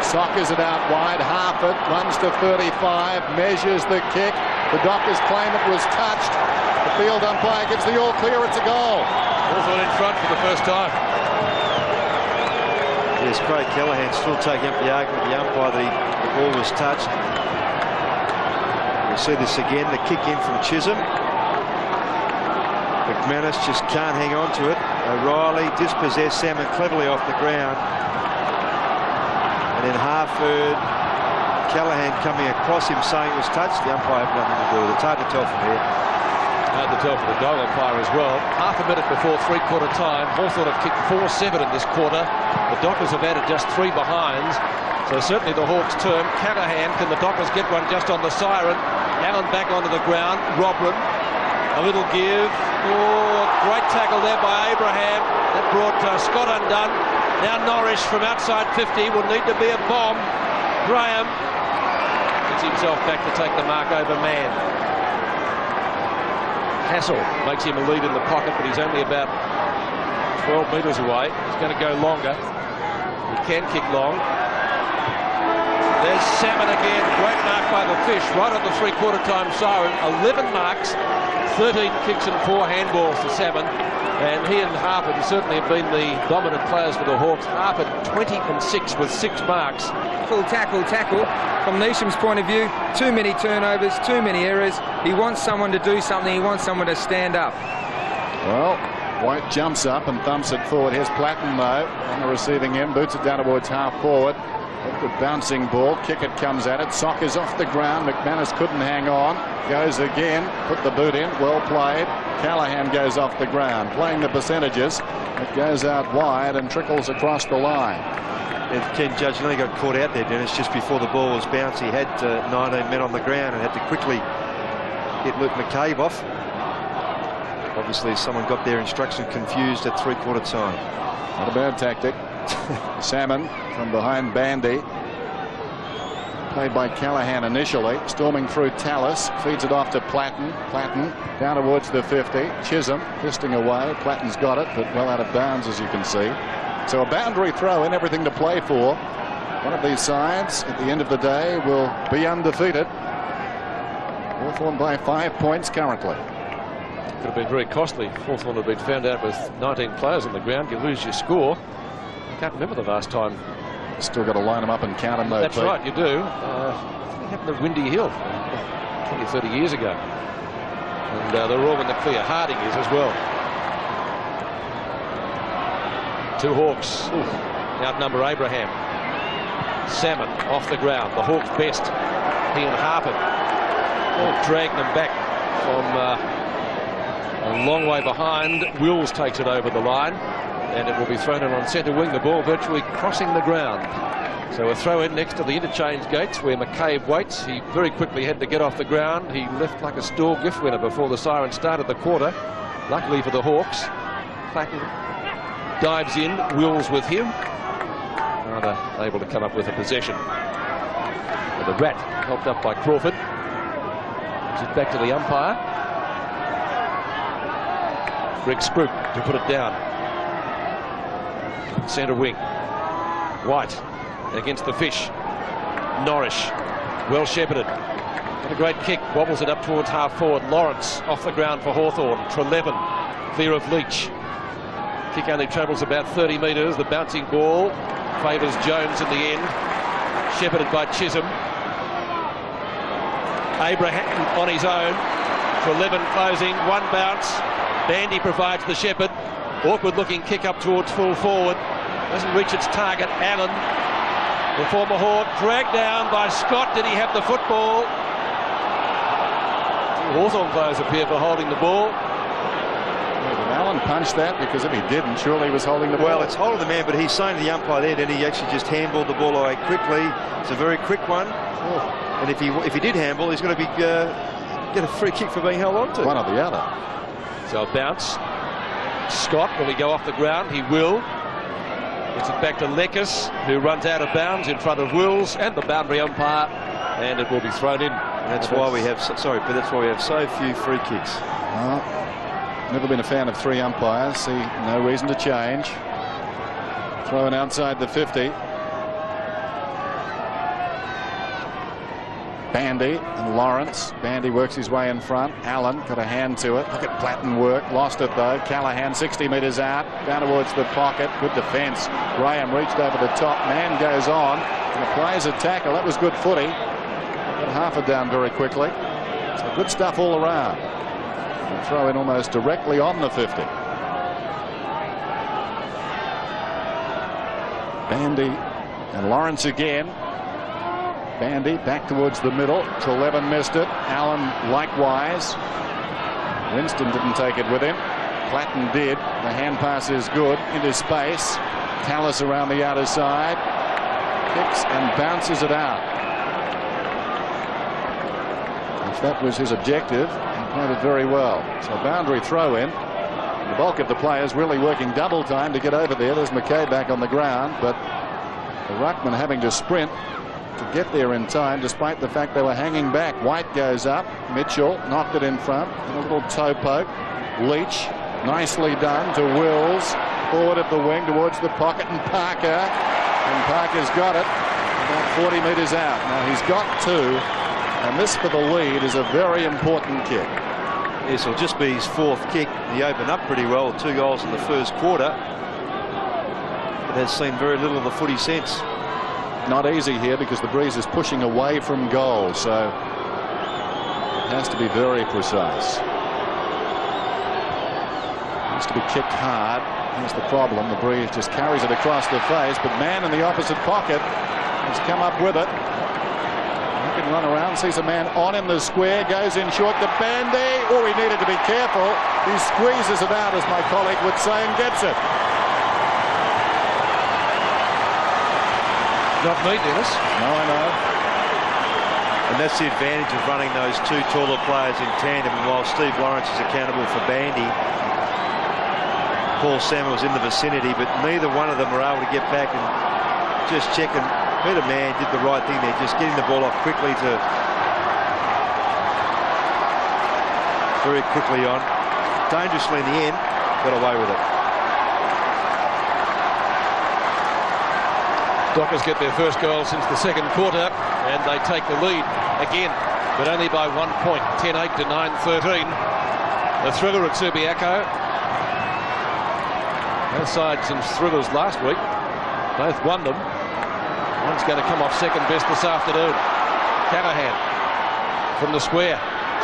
Sockers it out wide. Harford runs to 35, measures the kick. The Dockers claim it was touched. The field umpire gives the all clear. It's a goal. Hawthorn in front for the first time. Yes, Craig Callahan still taking up the argument with the umpire that the ball was touched. We'll see this again. The kick in from Chisholm. McManus just can't hang on to it. O'Reilly dispossessed Salmon cleverly off the ground. And then Harford, Callahan coming across him saying it was touched. The umpire had nothing to do with it. It's hard to tell from here. Hard to tell from the goal umpire as well. Half a minute before three-quarter time. Hawthorn have kicked 4-7 in this quarter. The Dockers have added just 3 behinds. So certainly the Hawks' term. Callahan, can the Dockers get one just on the siren? Allen back onto the ground. Robran, a little give. Oh, great tackle there by Abraham. That brought Scott undone. Now Norris from outside 50 will need to be a bomb. Graham gets himself back to take the mark over man. Hassel makes him a lead in the pocket, but he's only about 12 metres away. He's going to go longer. He can kick long. There's Salmon again. Great mark by the Fish right on the three-quarter time siren. 11 marks, 13 kicks and 4 handballs to Salmon. And he and Harford certainly have been the dominant players for the Hawks. Harford 20-6 with 6 marks. Full tackle. From Neesham's point of view, too many turnovers, too many errors. He wants someone to do something. He wants someone to stand up. Well, White jumps up and thumps it forward. Here's Platten, though, on the receiving end. Boots it down towards half forward. Good bouncing ball. Kick it comes at it. Sockers off the ground. McManus couldn't hang on. Goes again. Put the boot in. Well played. Callahan goes off the ground. Playing the percentages. It goes out wide and trickles across the line. Ken Judge only got caught out there, Dennis, just before the ball was bounced. He had 19 men on the ground and had to quickly get Luke McCabe off. Obviously, someone got their instruction confused at three-quarter time. Not a bad tactic. Salmon from behind Bandy. Played by Callahan initially. Storming through Tallis. Feeds it off to Platten. Platten down towards the 50. Chisholm fisting away. Platten's got it, but well out of bounds, as you can see. So a boundary throw in, everything to play for. One of these sides, at the end of the day, will be undefeated. Hawthorn by 5 points currently. Could have been very costly. Hawthorn have been found out with 19 players on the ground. You lose your score. I can't remember the last time. Still got to line them up and count them, though. That's right, you do. I think it happened at Windy Hill 20, 30 years ago. And they're all in the clear. Harding is as well. Two Hawks outnumber Abraham. Salmon off the ground. The Hawks best. He and Harper dragging them back from a long way behind. Wills takes it over the line, and it will be thrown in on centre wing. The ball virtually crossing the ground. So a throw in next to the interchange gates where McCabe waits. He very quickly had to get off the ground. He left like a store gift winner before the siren started the quarter. Luckily for the Hawks, Platten dives in, Wills with him. Rather able to come up with a possession. And the Rat helped up by Crawford. Gives it back to the umpire. Greg Scroop to put it down. Centre wing. White against the Fish. Norrish, well shepherded. And a great kick, wobbles it up towards half forward. Lawrence off the ground for Hawthorn. Treleaven clear of Leach. Kick only travels about 30 metres. The bouncing ball favours Jones in the end. Shepherded by Chisholm. Abraham on his own. Treleaven closing, one bounce. Bandy provides the shepherd. Awkward looking kick up towards full forward. Doesn't reach its target. Allen, the former Hawk, dragged down by Scott. Did he have the football? Hawthorn players appear for holding the ball. Allen punched that, because if he didn't, surely he was holding the ball. Well, it's holding the man, but he's saying to the umpire there that he actually just handballed the ball away quickly. It's a very quick one. Oh. And if he did handball, he's going to be get a free kick for being held on to. One or the other. So a bounce. Scott, will he go off the ground? He will. Gets it back to Lekas, who runs out of bounds in front of Wills and the boundary umpire, and it will be thrown in. And that's why we have that's why we have so few free kicks. Never been a fan of three umpires. See no reason to change. Thrown outside the 50. Bandy and Lawrence. Bandy works his way in front. Allen got a hand to it. Look at Platten work. Lost it though. Callahan 60 metres out. Down towards the pocket. Good defence. Graham reached over the top. Man goes on. And applies a tackle. That was good footy. Got Harper down very quickly. So good stuff all around. And throw in almost directly on the 50. Bandy and Lawrence again. Bandy back towards the middle. Treleaven missed it. Allen likewise. Winston didn't take it with him. Platten did. The hand pass is good. Into space. Tallis around the outer side. Kicks and bounces it out. If that was his objective, he played it very well. So boundary throw in. The bulk of the players really working double time to get over there. There's McKay back on the ground, but the ruckman having to sprint to get there in time, despite the fact they were hanging back. White goes up. Mitchell knocked it in front. And a little toe poke. Leach, nicely done to Wills. Forward of the wing towards the pocket, and Parker. And Parker's got it about 40 metres out. Now he's got two, and this for the lead is a very important kick. Yes, it'll just be his fourth kick. He opened up pretty well with 2 goals in the first quarter. But has seen very little of the footy since. Not easy here because the breeze is pushing away from goal, so it has to be very precise. Has to be kicked hard. Here's the problem. The breeze just carries it across the face, but man in the opposite pocket has come up with it. He can run around, sees a man on in the square, goes in short to Bandy. Oh, he needed to be careful. He squeezes it out, as my colleague would say, and gets it. Not me, Dennis. No, I know. And that's the advantage of running those two taller players in tandem. And while Steve Lawrence is accountable for Bandy, Paul Samuel's in the vicinity, but neither one of them are able to get back and just check. And Peter Mann did the right thing there, just getting the ball off quickly to very quickly on. Dangerously in the end, got away with it. Dockers get their first goal since the second quarter, and they take the lead again, but only by 1 point, 10-8 to 9-13. The thriller at Subiaco. Both sides some thrillers last week. Both won them. One's going to come off second best this afternoon. Callahan from the square.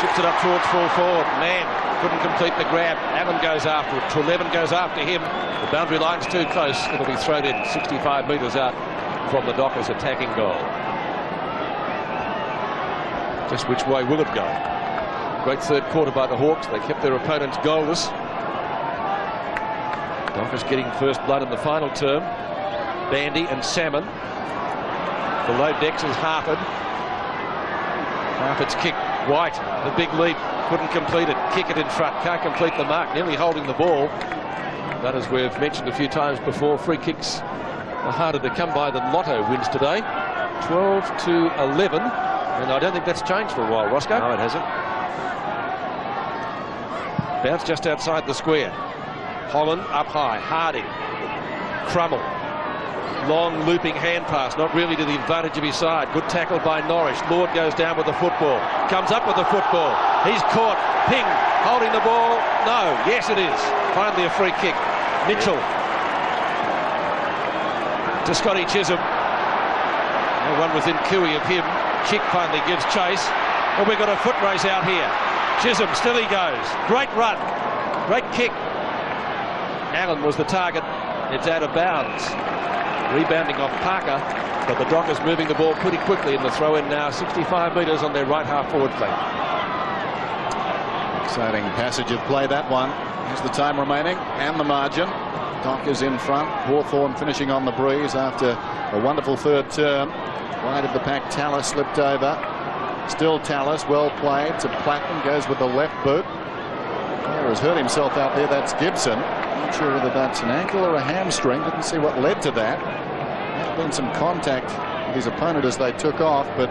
Chips it up towards full forward. Man couldn't complete the grab. Allen goes after it. Treleaven goes after him. The boundary line's too close. It'll be thrown in 65 metres out from the Dockers attacking goal. Just which way will it go? Great third quarter by the Hawks. They kept their opponents goalless. Dockers getting first blood in the final term. Bandy and Salmon. Below decks is Harford. Harford's kick. White, the big leap, couldn't complete it. Kick it in front, can't complete the mark, nearly holding the ball. But as we've mentioned a few times before, free kicks are harder to come by than Lotto wins today. 12-11, and I don't think that's changed for a while, Roscoe. No, it hasn't. Bounce just outside the square. Holland up high, Harding, Crummell. Long looping hand pass, not really to the advantage of his side. Good tackle by Norris. Lord goes down with the football. Comes up with the football. He's caught. Ping holding the ball. No. Yes, it is. Finally a free kick. Mitchell to Scotty Chisholm. No one within cooey of him. Chick finally gives chase. Well, we've got a foot race out here. Chisholm, still he goes. Great run. Great kick. Allen was the target. It's out of bounds. Rebounding off Parker, but the Dockers moving the ball pretty quickly in the throw-in now, 65 metres on their right half-forward flank. Exciting passage of play, that one. Here's the time remaining and the margin. Dockers in front. Hawthorn finishing on the breeze after a wonderful third term. Wide of the pack, Tallis slipped over. Still Tallis, well played to Platten, goes with the left boot. Player has hurt himself out there, that's Gibson. Not sure whether that's an ankle or a hamstring. Didn't see what led to that. There's been some contact with his opponent as they took off, but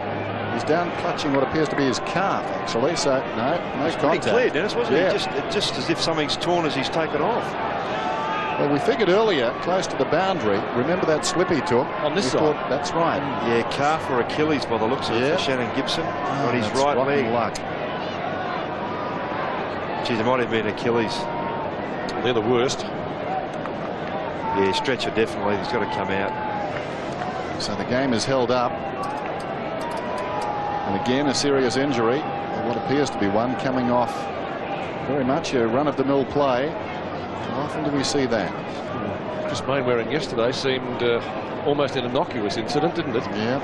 he's down clutching what appears to be his calf, actually. So, no contact. Pretty clear, Dennis, wasn't yeah. it? Just as if something's torn as he's taken off. Well, we figured earlier, close to the boundary, remember that slip he took? On this side? Thought, that's right. Yeah, calf or Achilles by the looks of it for Shannon Gibson on his right leg. Luck. Geez, it might have been Achilles. They're the worst. Yeah, stretcher definitely. He's got to come out. So the game is held up. And again, a serious injury. What appears to be one coming off very much a run-of-the-mill play. How often do we see that? Chris Mainwaring yesterday seemed almost an innocuous incident, didn't it? Yeah.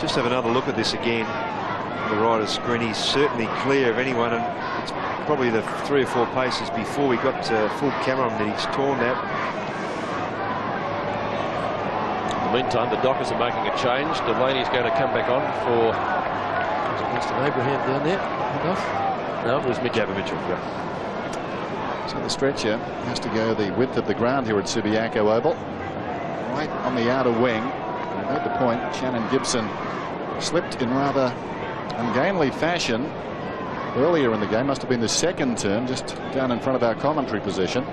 Just have another look at this again. On the right of screen, he's certainly clear of anyone, and it's probably the 3 or 4 paces before we got full camera on that he's torn that. In the meantime, the Dockers are making a change. Delaney's going to come back on for Winston Abraham down there. No, it was Mitchell. Yeah. So the stretcher has to go the width of the ground here at Subiaco Oval. Right on the outer wing. I made the point, Shannon Gibson slipped in rather ungainly fashion earlier in the game. Must have been the second term, just down in front of our commentary position.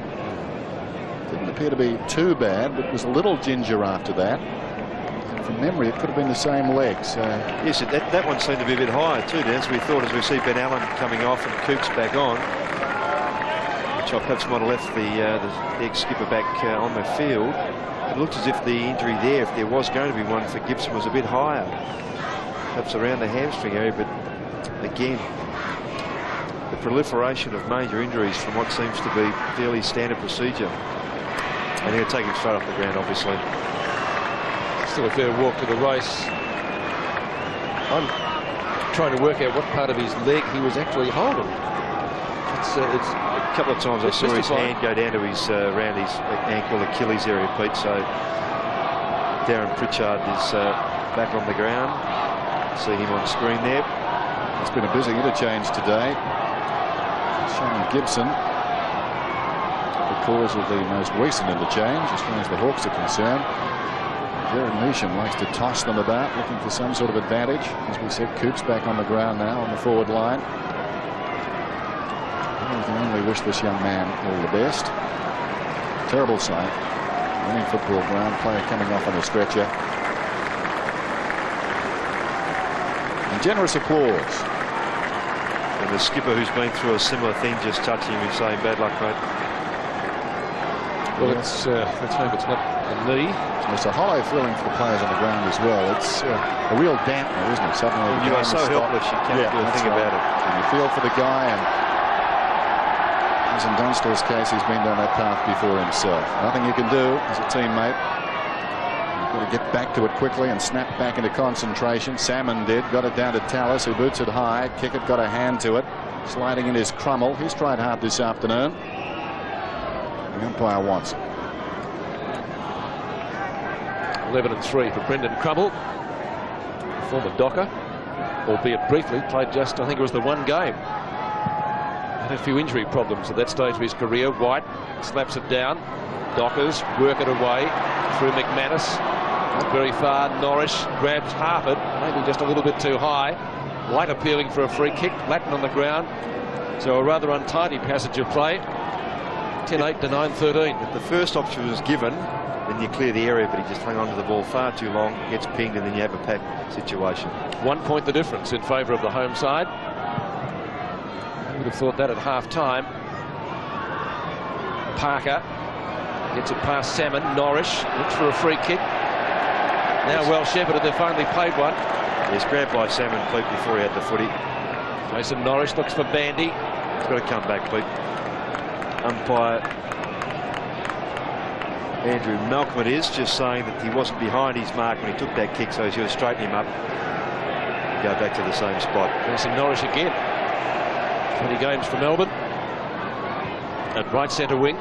Didn't appear to be too bad, but was a little ginger after that. And from memory, it could have been the same leg. So yes, that one seemed to be a bit higher too, Dan. So we thought, as we see Ben Allen coming off and Coops back on, which I perhaps might have left the ex-skipper back on the field. It looked as if the injury there, if there was going to be one for Gibson, was a bit higher. Perhaps around the hamstring area, but again, the proliferation of major injuries from what seems to be fairly standard procedure. And they're going to take him straight off the ground, obviously. Still a fair walk to the race. I'm trying to work out what part of his leg he was actually holding. It's a couple of times I saw his hand go down to his around his ankle, Achilles area, Pete. So Darren Pritchard is back on the ground. See him on screen there. It's been a busy interchange today. Shannon Gibson, the cause of the most recent interchange as far as the Hawks are concerned. Jared Measham likes to toss them about, looking for some sort of advantage. As we said, Coops back on the ground now on the forward line. We can only wish this young man all the best. Terrible sight. Winning football ground, player coming off on a stretcher. And generous applause. And the skipper, who's been through a similar thing, just touching him and saying, "Bad luck, mate." Well, let's hope it's not The knee. It's a hollow feeling for the players on the ground as well. It's a real dampener, isn't it? Suddenly you are so helpless, you can't do a thing about it. And you feel for the guy, and as in Dunstall's case, he's been down that path before himself. Nothing you can do as a teammate. You've got to get back to it quickly and snap back into concentration. Salmon did. Got it down to Tallis, who boots it high. Kickett got a hand to it. Sliding in his Crummell. He's tried hard this afternoon. The umpire wants it. 11-3 for Brendan Crummell, former Docker, albeit briefly, played just, I think it was the one game. Had a few injury problems at that stage of his career. White slaps it down. Dockers work it away through McManus. Not very far. Norris grabs Harford, maybe just a little bit too high. White appealing for a free kick. Latin on the ground. So a rather untidy passage of play. 10-8 to 9-13. If the first option was given, then you clear the area, but he just hung on to the ball far too long, gets pinged, and then you have a pack situation. 1 point the difference in favour of the home side. I would have thought that at half-time. Parker gets it past Salmon. Norris looks for a free kick. Now well shepherded, they've finally played one. He's grabbed by Salmon, Pete, before he had the footy. Mason Norris looks for Bandy. He's got to come back, Pete. Umpire Andrew Malcolm, it is, just saying that he wasn't behind his mark when he took that kick, so he's going to straighten him up and go back to the same spot. Mason Norris again. 20 games for Melbourne. At right centre wing.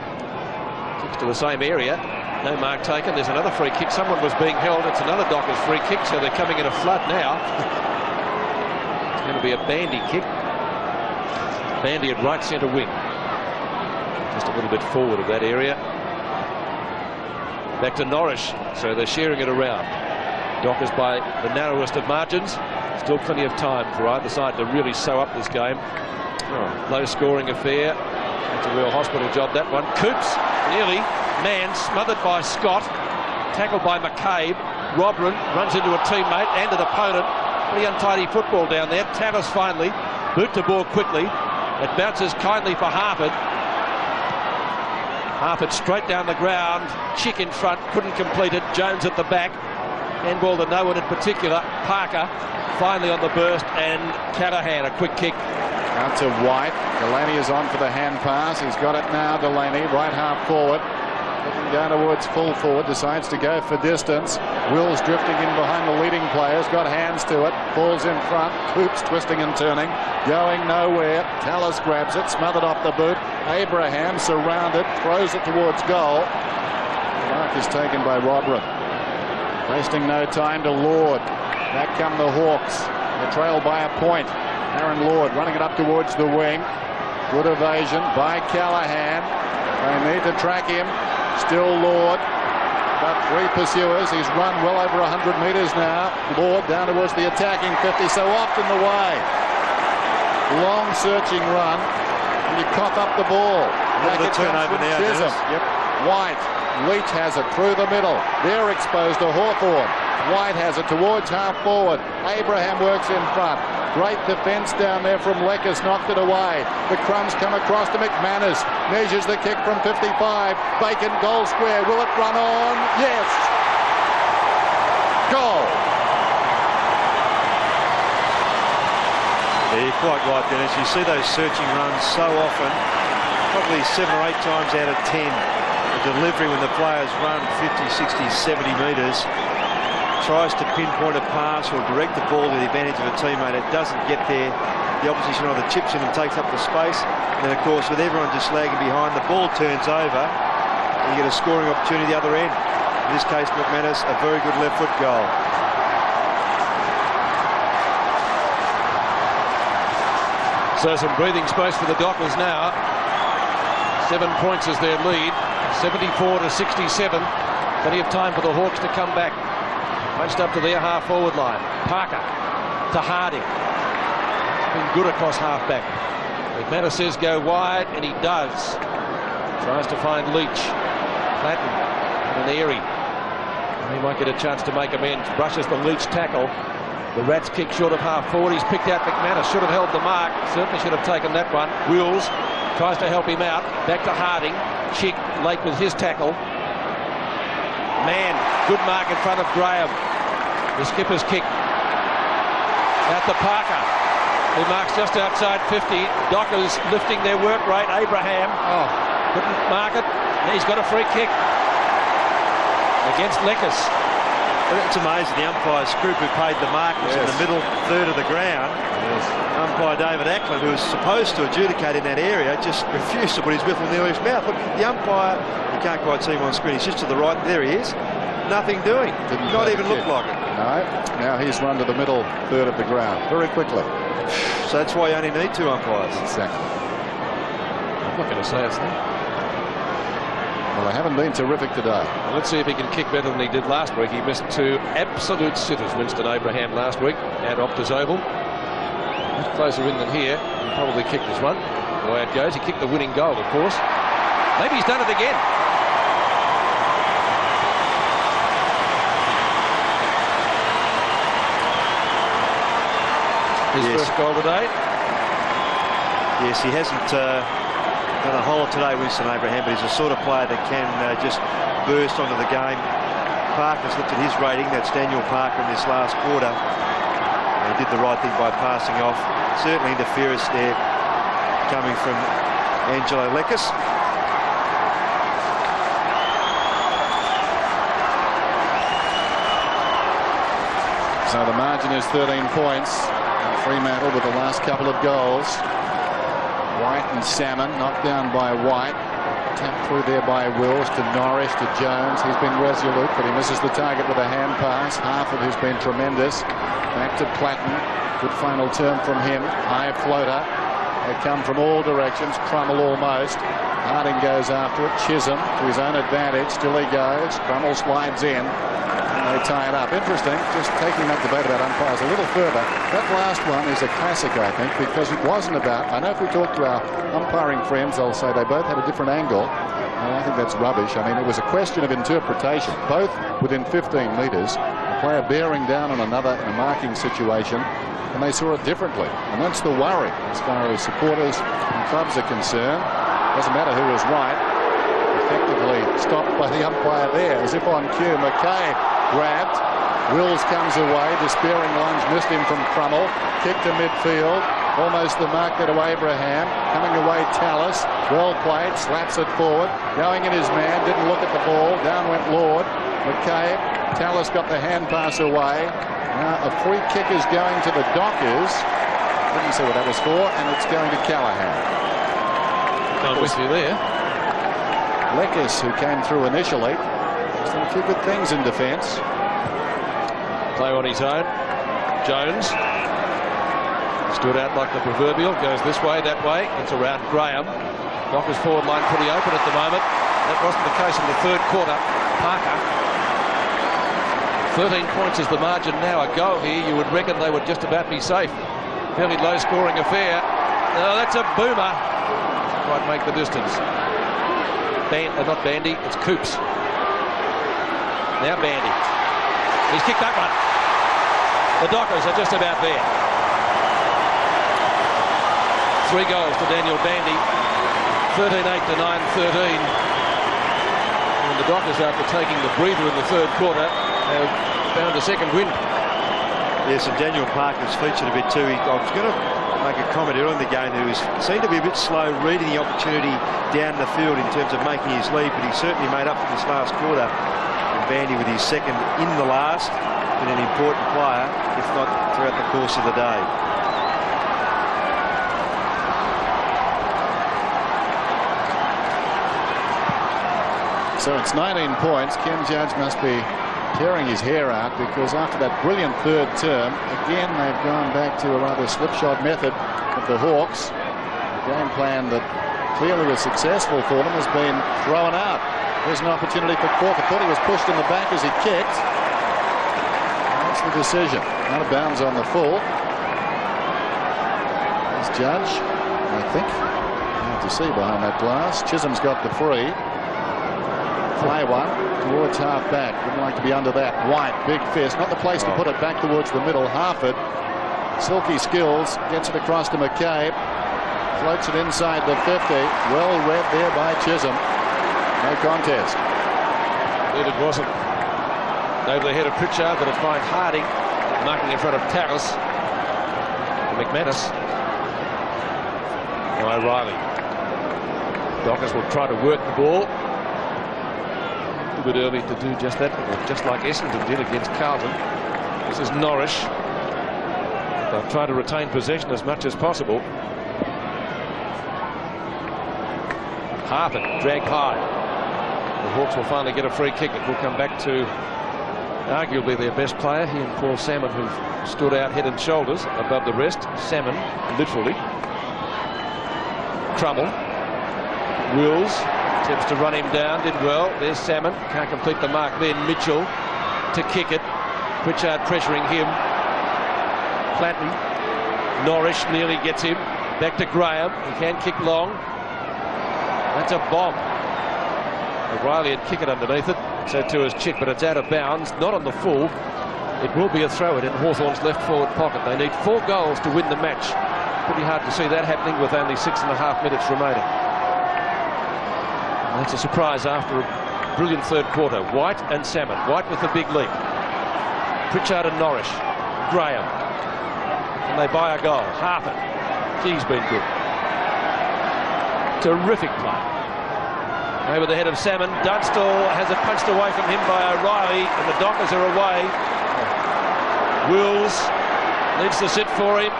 Kicks to the same area. No mark taken. There's another free kick. Someone was being held. It's another Dockers free kick, so they're coming in a flood now. It's going to be a Bandy kick. Bandy at right centre wing. Just a little bit forward of that area. Back to Norris, so they're sharing it around. Dockers by the narrowest of margins. Still plenty of time for either side to really sew up this game. Low scoring affair. It's a real hospital job, that one. Coops nearly man smothered by Scott. Tackled by McCabe. Robran runs into a teammate and an opponent. Pretty untidy football down there. Tallis finally. Boot the ball quickly. It bounces kindly for Harford. Harford straight down the ground. Chick in front. Couldn't complete it. Jones at the back. Handball to no one in particular. Parker finally on the burst. And Callahan a quick kick. Out to White. Delaney is on for the hand pass. He's got it now, Delaney. Right half forward. Looking down towards full forward. Decides to go for distance. Will's drifting in behind the leading players. Got hands to it. Falls in front. Coops twisting and turning. Going nowhere. Tallis grabs it. Smothered off the boot. Abraham surrounded. Throws it towards goal. The mark is taken by Robran. Wasting no time to Lord. Back come the Hawks. They trail by a point. Aaron Lord running it up towards the wing. Good evasion by Callahan. They need to track him. Still Lord. About 3 pursuers. He's run well over 100 metres now. Lord down towards the attacking 50. So often the way. Long searching run. And you cough up the ball. Back the turnover now. Yep. White. Leach has it through the middle. They're exposed to Hawthorn. White has it towards half forward. Abraham works in front. Great defence down there from Leckers, knocked it away. The crumbs come across to McManus. Measures the kick from 55. Bacon goal square. Will it run on? Yes. Goal. Yeah, you're quite right, Dennis. You see those searching runs so often. Probably 7 or 8 times out of 10. The delivery when the players run 50, 60, 70 metres. Tries to pinpoint a pass or direct the ball to the advantage of a teammate. It doesn't get there. The opposition either chips in and takes up the space. And then, of course, with everyone just lagging behind, the ball turns over and you get a scoring opportunity the other end. In this case, McManus, a very good left foot goal. So some breathing space for the Dockers now. 7 points is their lead. 74 to 67. Plenty of time for the Hawks to come back. Punched up to their half-forward line. Parker to Harding. Been good across half-back. McManus says go wide, and he does. Tries to find Leach. Platten and an Airy. He might get a chance to make amends. Brushes the Leach tackle. The Rats kick short of half-forward. He's picked out McManus. Should have held the mark. Certainly should have taken that one. Wills tries to help him out. Back to Harding. Chick late with his tackle. Man, good mark in front of Graham. The skipper's kick. Out to Parker, who marks just outside 50. Dockers lifting their work rate. Abraham couldn't mark it. He's got a free kick against Leckers. It's amazing, the umpire's group who paid the mark was in the middle third of the ground. Umpire David Ackland, who was supposed to adjudicate in that area, just refused to put his whiffle near his mouth. Look, the umpire, you can't quite see him on screen, he's just to the right. There he is. Nothing doing. Didn't not even look like it. No. Now he's run to the middle third of the ground very quickly. So that's why you only need 2 umpires. Exactly. I'm not going to say it's that. Well, they haven't been terrific today. Well, let's see if he can kick better than he did last week. He missed 2 absolute sitters, Winston Abraham, last week at Optus Oval. Much closer in than here. He probably kicked this one. The way it goes, he kicked the winning goal, of course. Maybe he's done it again. His first goal today. Yes, he hasn't done a whole lot today, Winston Abraham, but he's the sort of player that can just burst onto the game. Parker's looked at his rating. That's Daniel Parker in this last quarter. And he did the right thing by passing off. Certainly interference there coming from Angelo Leckers. So the margin is 13 points. Fremantle with the last couple of goals. White and Salmon knocked down by White. Tapped through there by Wills to Norris to Jones. He's been resolute, but he misses the target with a hand pass. Hawthorn, who's been tremendous. Back to Platten. Good final turn from him. High floater. They come from all directions. Crummell almost. Harding goes after it. Chisholm to his own advantage. Still he goes. Crummell slides in. They tie it up. Interesting, just taking that debate about umpires a little further. That last one is a classic, I think, because it wasn't about, I know if we talk to our umpiring friends, they'll say they both had a different angle. And I think that's rubbish. I mean, it was a question of interpretation, both within 15 metres, a player bearing down on another in a marking situation, and they saw it differently. And that's the worry as far as supporters and clubs are concerned. Doesn't matter who was right. Effectively stopped by the umpire there, as if on cue. McKay grabbed. Wills comes away. Despairing lunge missed him from Crummell. Kick to midfield. Almost the mark there to Abraham. Coming away Tallis. Well played. Slaps it forward. Going in his man. Didn't look at the ball. Down went Lord. McKay. Tallis got the hand pass away. Now a free kick is going to the Dockers. Didn't see what that was for. And it's going to Callaghan. I'm with you there. Leckers, who came through initially, has done a few good things in defence. Play on his own. Jones stood out like the proverbial. Goes this way, that way. It's around Graham. Dockers forward line pretty open at the moment. That wasn't the case in the third quarter. Parker. 13 points is the margin now. A goal here, you would reckon they would just about be safe. Fairly low scoring affair. No, that's a boomer. Quite make the distance. Not Bandy, it's Coops. Now Bandy. He's kicked that one. The Dockers are just about there. 3 goals to Daniel Bandy. 13-8 to 9-13. And the Dockers, after taking the breather in the third quarter, have found a second win. Yes, and Daniel Parker's featured a bit too. I was going to make a comment earlier in the game who seemed to be a bit slow reading the opportunity down the field in terms of making his lead, but he certainly made up for this last quarter. And Bandy with his second in the last, been an important player, if not throughout the course of the day. So it's 19 points. Ken Judge must be tearing his hair out, because after that brilliant third term, again they've gone back to a rather slipshod method of the Hawks. The game plan that clearly was successful for them has been thrown out. There's an opportunity for Cork. I thought he was pushed in the back as he kicked. That's the decision. Out of bounds on the full. There's Judge, I think. Hard to see behind that glass. Chisholm's got the free. Play one towards half back. Wouldn't like to be under that. White, big fist. Not the place to put it, back towards the middle. Harford, silky skills, gets it across to McCabe. Floats it inside the 50. Well read there by Chisholm. No contest. It wasn't. over the head of Pritchard. That'll find Harding marking in front of Tallis. McManus. O'Reilly. Dockers will try to work the ball. A little bit early to do just that, just like Essendon did against Carlton. This is Norrish. They'll try to retain possession as much as possible. Harper dragged high. The Hawks will finally get a free kick. It will come back to arguably their best player, he and Paul Salmon, who've stood out head and shoulders above the rest. Salmon, literally. Crummell. Wills attempts to run him down, did well. There's Salmon, can't complete the mark. Then Mitchell to kick it. Pritchard pressuring him. Platten. Norrish nearly gets him. Back to Graham. He can kick long. That's a bomb. O'Reilly would kick it underneath it. So too is Chick, but it's out of bounds. Not on the full. It will be a throw-in in Hawthorn's left forward pocket. They need 4 goals to win the match. Pretty hard to see that happening with only 6.5 minutes remaining. And that's a surprise after a brilliant third quarter. White and Salmon. White with the big leap. Pritchard and Norrish. Graham. And they buy a goal. Harper. He's been good. Terrific play. Over the head of Salmon. Dunstall has it punched away from him by O'Reilly, and the Dockers are away. Wills needs to sit for him.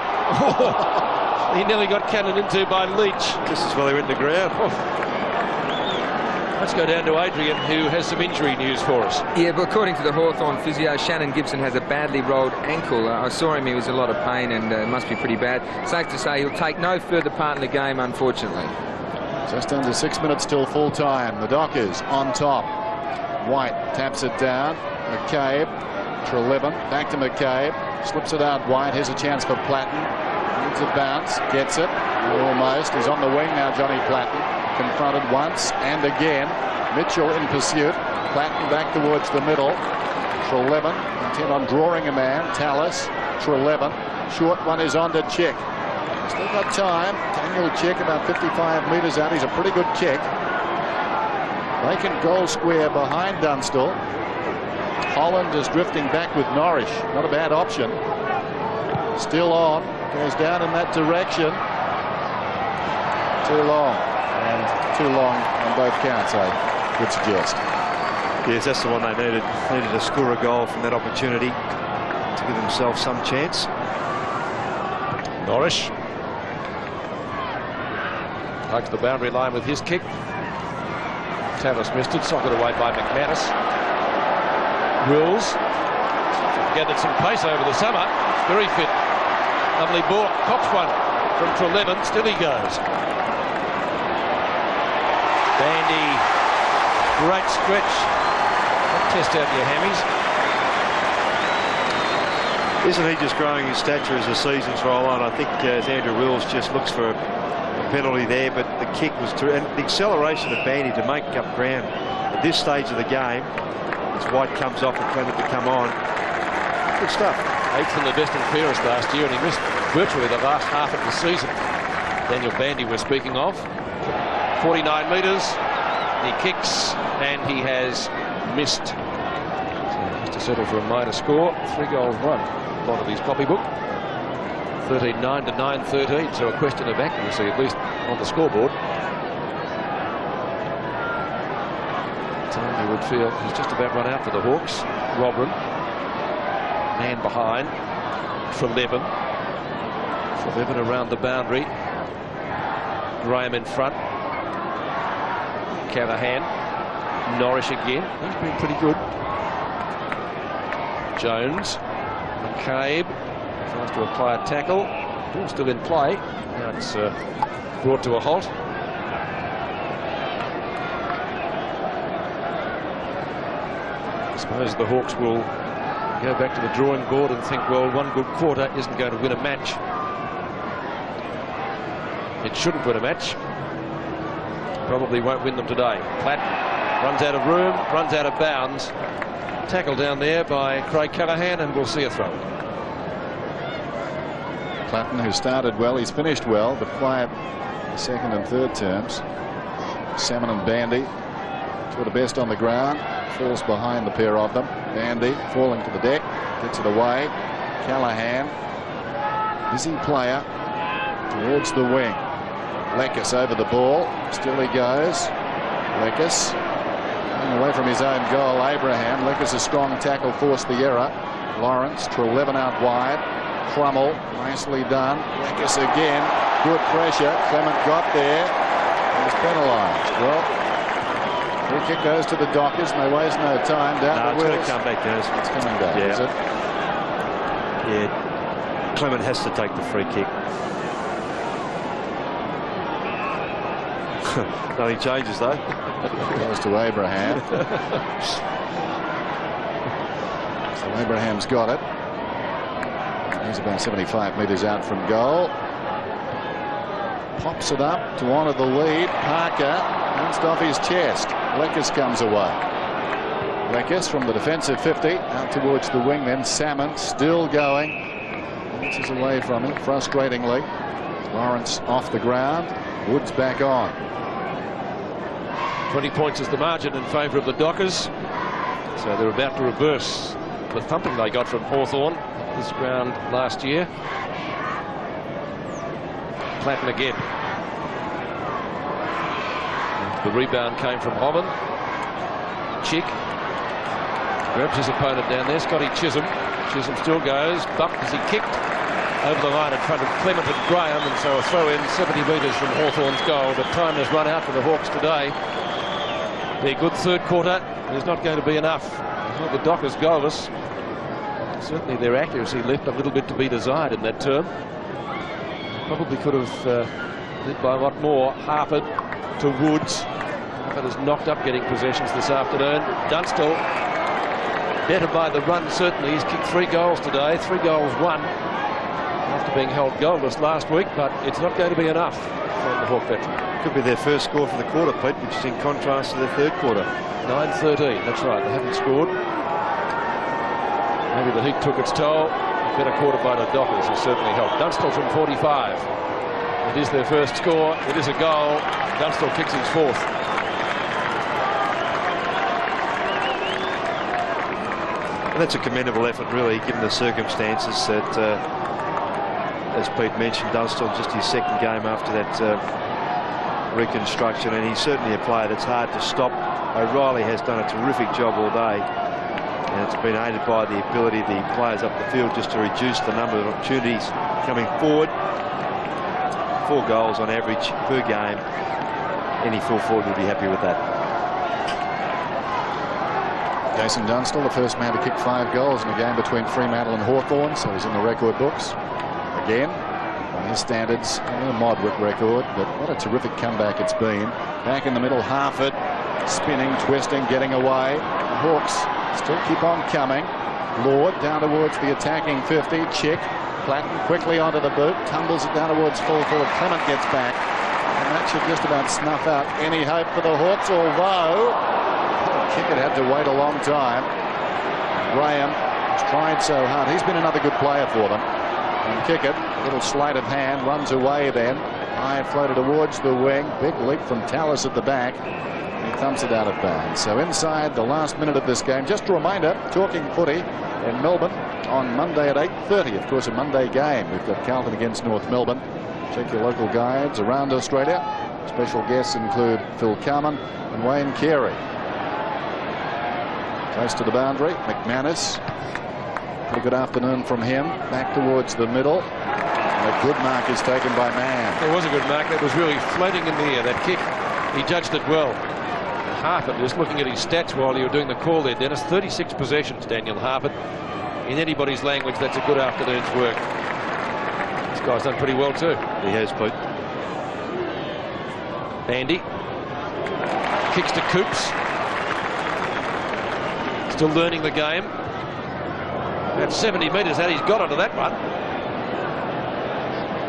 He nearly got cannoned into by Leach. Just as well he went to ground. Let's go down to Adrian, who has some injury news for us. Yeah, but according to the Hawthorn physio, Shannon Gibson has a badly rolled ankle. I saw him, he was in a lot of pain, and it must be pretty bad. Safe to say he'll take no further part in the game, unfortunately. Just under 6 minutes till full time. The Dockers on top. White taps it down. McCabe. Trelevin back to McCabe. Slips it out White. Here's a chance for Platten. Needs a bounce. Gets it. Almost. He's on the wing now, Johnny Platten. Confronted once and again. Mitchell in pursuit. Platten back towards the middle. Trelevin intent on drawing a man. Tallis. Trelevin. Short one is on to Chick. Still got time. Daniel Chick about 55 metres out. He's a pretty good kick. They can goal square behind Dunstall. Holland is drifting back with Norrish. Not a bad option. Still on. Goes down in that direction. Too long. And too long on both counts, I would suggest. Yes, that's the one they needed. Needed to score a goal from that opportunity to give themselves some chance. Norrish hugs the boundary line with his kick. Tallis missed it, socked away by McManus. Wills gathered some pace over the summer. Very fit. Lovely ball. Cops one from Trelevin. Still he goes. Bandy. Great stretch. Test out your hammies. Isn't he just growing his stature as the seasons roll on? I think as Andrew Wills just looks for a penalty there, but the kick was and the acceleration of Bandy to make up ground at this stage of the game as White comes off and Clement to come on. Good stuff. 8th in the best and fairest last year, and he missed virtually the last half of the season. Daniel Bandy we're speaking of. 49 metres. He kicks and he has missed. So he has to settle for a minor score. 3 goals, 1. Bottom of his copybook. 13-9 to 9-13, so a question of accuracy at least on the scoreboard. Time you would feel he's just about run out for the Hawks. Robin, man behind. Trelevin around the boundary. Graham in front. Callaghan. Norrish again. He's been pretty good. Jones. McCabe tries to apply a tackle. Ball still in play. Now it's brought to a halt. I suppose the Hawks will go back to the drawing board and think, well, one good quarter isn't going to win a match. It shouldn't win a match. Probably won't win them today. Platt runs out of room, runs out of bounds. Tackle down there by Craig Callaghan, and we'll see a throw. Platten, who started well, he's finished well, but quiet the second and third terms. Salmon and Bandy, two of the best on the ground, falls behind the pair of them. Bandy falling to the deck, gets it away. Callahan, busy player, towards the wing. Lekis over the ball, still he goes. Lekis going away from his own goal. Abraham, Lekis a strong tackle, forced the error. Lawrence to 11 out wide. Crummell, nicely done. Lekis again, good pressure. Clement got there. He was penalised. Well, free kick goes to the Dockers, and they waste no time. Down No, the it's going to come back, Dennis. It's coming back, yeah. is it? Yeah, Clement has to take the free kick. Nothing changes, though. Goes to Abraham. So Abraham's got it. He's about 75 metres out from goal. Pops it up to honour the lead. Parker bounced off his chest. Lekis comes away. Lekis from the defensive 50 out towards the wing. Then Salmon still going. Bounces away from him frustratingly. Lawrence off the ground. Woods back on. 20 points is the margin in favour of the Dockers. So they're about to reverse the thumping they got from Hawthorn this ground last year. Platten again. The rebound came from Hoban. Chick grabs his opponent down there. Scotty Chisholm. Chisholm still goes. Bumped as he kicked over the line in front of Clement and Graham, and so a throw in 70 metres from Hawthorn's goal. But time has run out for the Hawks today. Their good third quarter is not going to be enough. The Dockers goalless. Certainly their accuracy left a little bit to be desired in that term. Probably could have led by a lot more. Harper to Woods. Harper has knocked up getting possessions this afternoon. Dunstall better by the run, certainly. He's kicked 3 goals today. 3 goals, 1 after being held goalless last week, but it's not going to be enough from the Hawk veteran. Could be their first score for the quarter, Pete, which is in contrast to their third quarter. 9-13, that's right. They haven't scored. Maybe the heat took its toll. A better quarter by the Dockers has certainly helped. Dunstall from 45. It is their first score. It is a goal. Dunstall kicks his 4th. And that's a commendable effort, really, given the circumstances that, as Pete mentioned, Dunstall just his second game after that reconstruction, and he's certainly a player that's hard to stop. O'Reilly has done a terrific job all day, and it's been aided by the ability of the players up the field just to reduce the number of opportunities coming forward. 4 goals on average per game. Any full forward would be happy with that. Jason Dunstall, the first man to kick 5 goals in a game between Fremantle and Hawthorn, so he's in the record books again. By his standards, only a moderate record, but what a terrific comeback it's been. Back in the middle, Harford spinning, twisting, getting away. The Hawks still keep on coming. Lord down towards the attacking 50. Chick, Platten quickly onto the boot, tumbles it down towards full forward. Clement gets back, and that should just about snuff out any hope for the Hawks, although Kickett had to wait a long time. Graham has tried so hard. He's been another good player for them. And Kickett, a little sleight of hand, runs away then. High floated towards the wing. Big leap from Tallis at the back. He thumps it out of bounds. So inside the last minute of this game, just a reminder, talking footy in Melbourne on Monday at 8:30. Of course, a Monday game. We've got Carlton against North Melbourne. Check your local guides around Australia. Special guests include Phil Carman and Wayne Carey. Close to the boundary, McManus. Pretty good afternoon from him. Back towards the middle. And a good mark is taken by Mann. There was a good mark. That was really floating in the air, that kick. He judged it well. Harpert, just looking at his stats while you were doing the call there, Dennis, 36 possessions, Daniel Harpert. In anybody's language, that's a good afternoon's work. This guy's done pretty well too. He has, Pete. Bandy. Kicks to Coops. Still learning the game. About 70 metres out, he's got onto that one.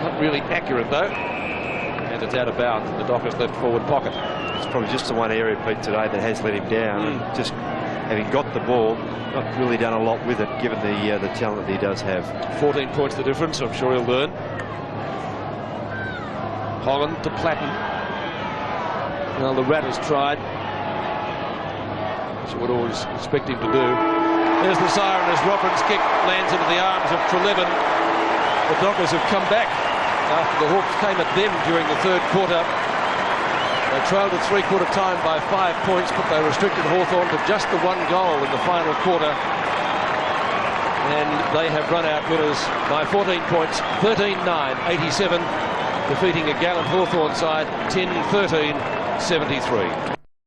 Not really accurate though. And it's out of bounds in the Dockers left forward pocket. It's probably just the one area, Pete, today that has let him down. And just having got the ball, not really done a lot with it, given the talent that he does have. 14 points the difference, I'm sure he'll learn. Holland to Platten. Well, the Rat has tried, which you would always expect him to do. There's the siren as Robin's kick lands into the arms of Trelevin. The Dockers have come back after the Hawks came at them during the third quarter. They trailed at three-quarter time by 5 points, but they restricted Hawthorn to just the one goal in the final quarter. And they have run out winners by 14 points, 13-9, 87, defeating a gallant Hawthorn side 10-13, 73.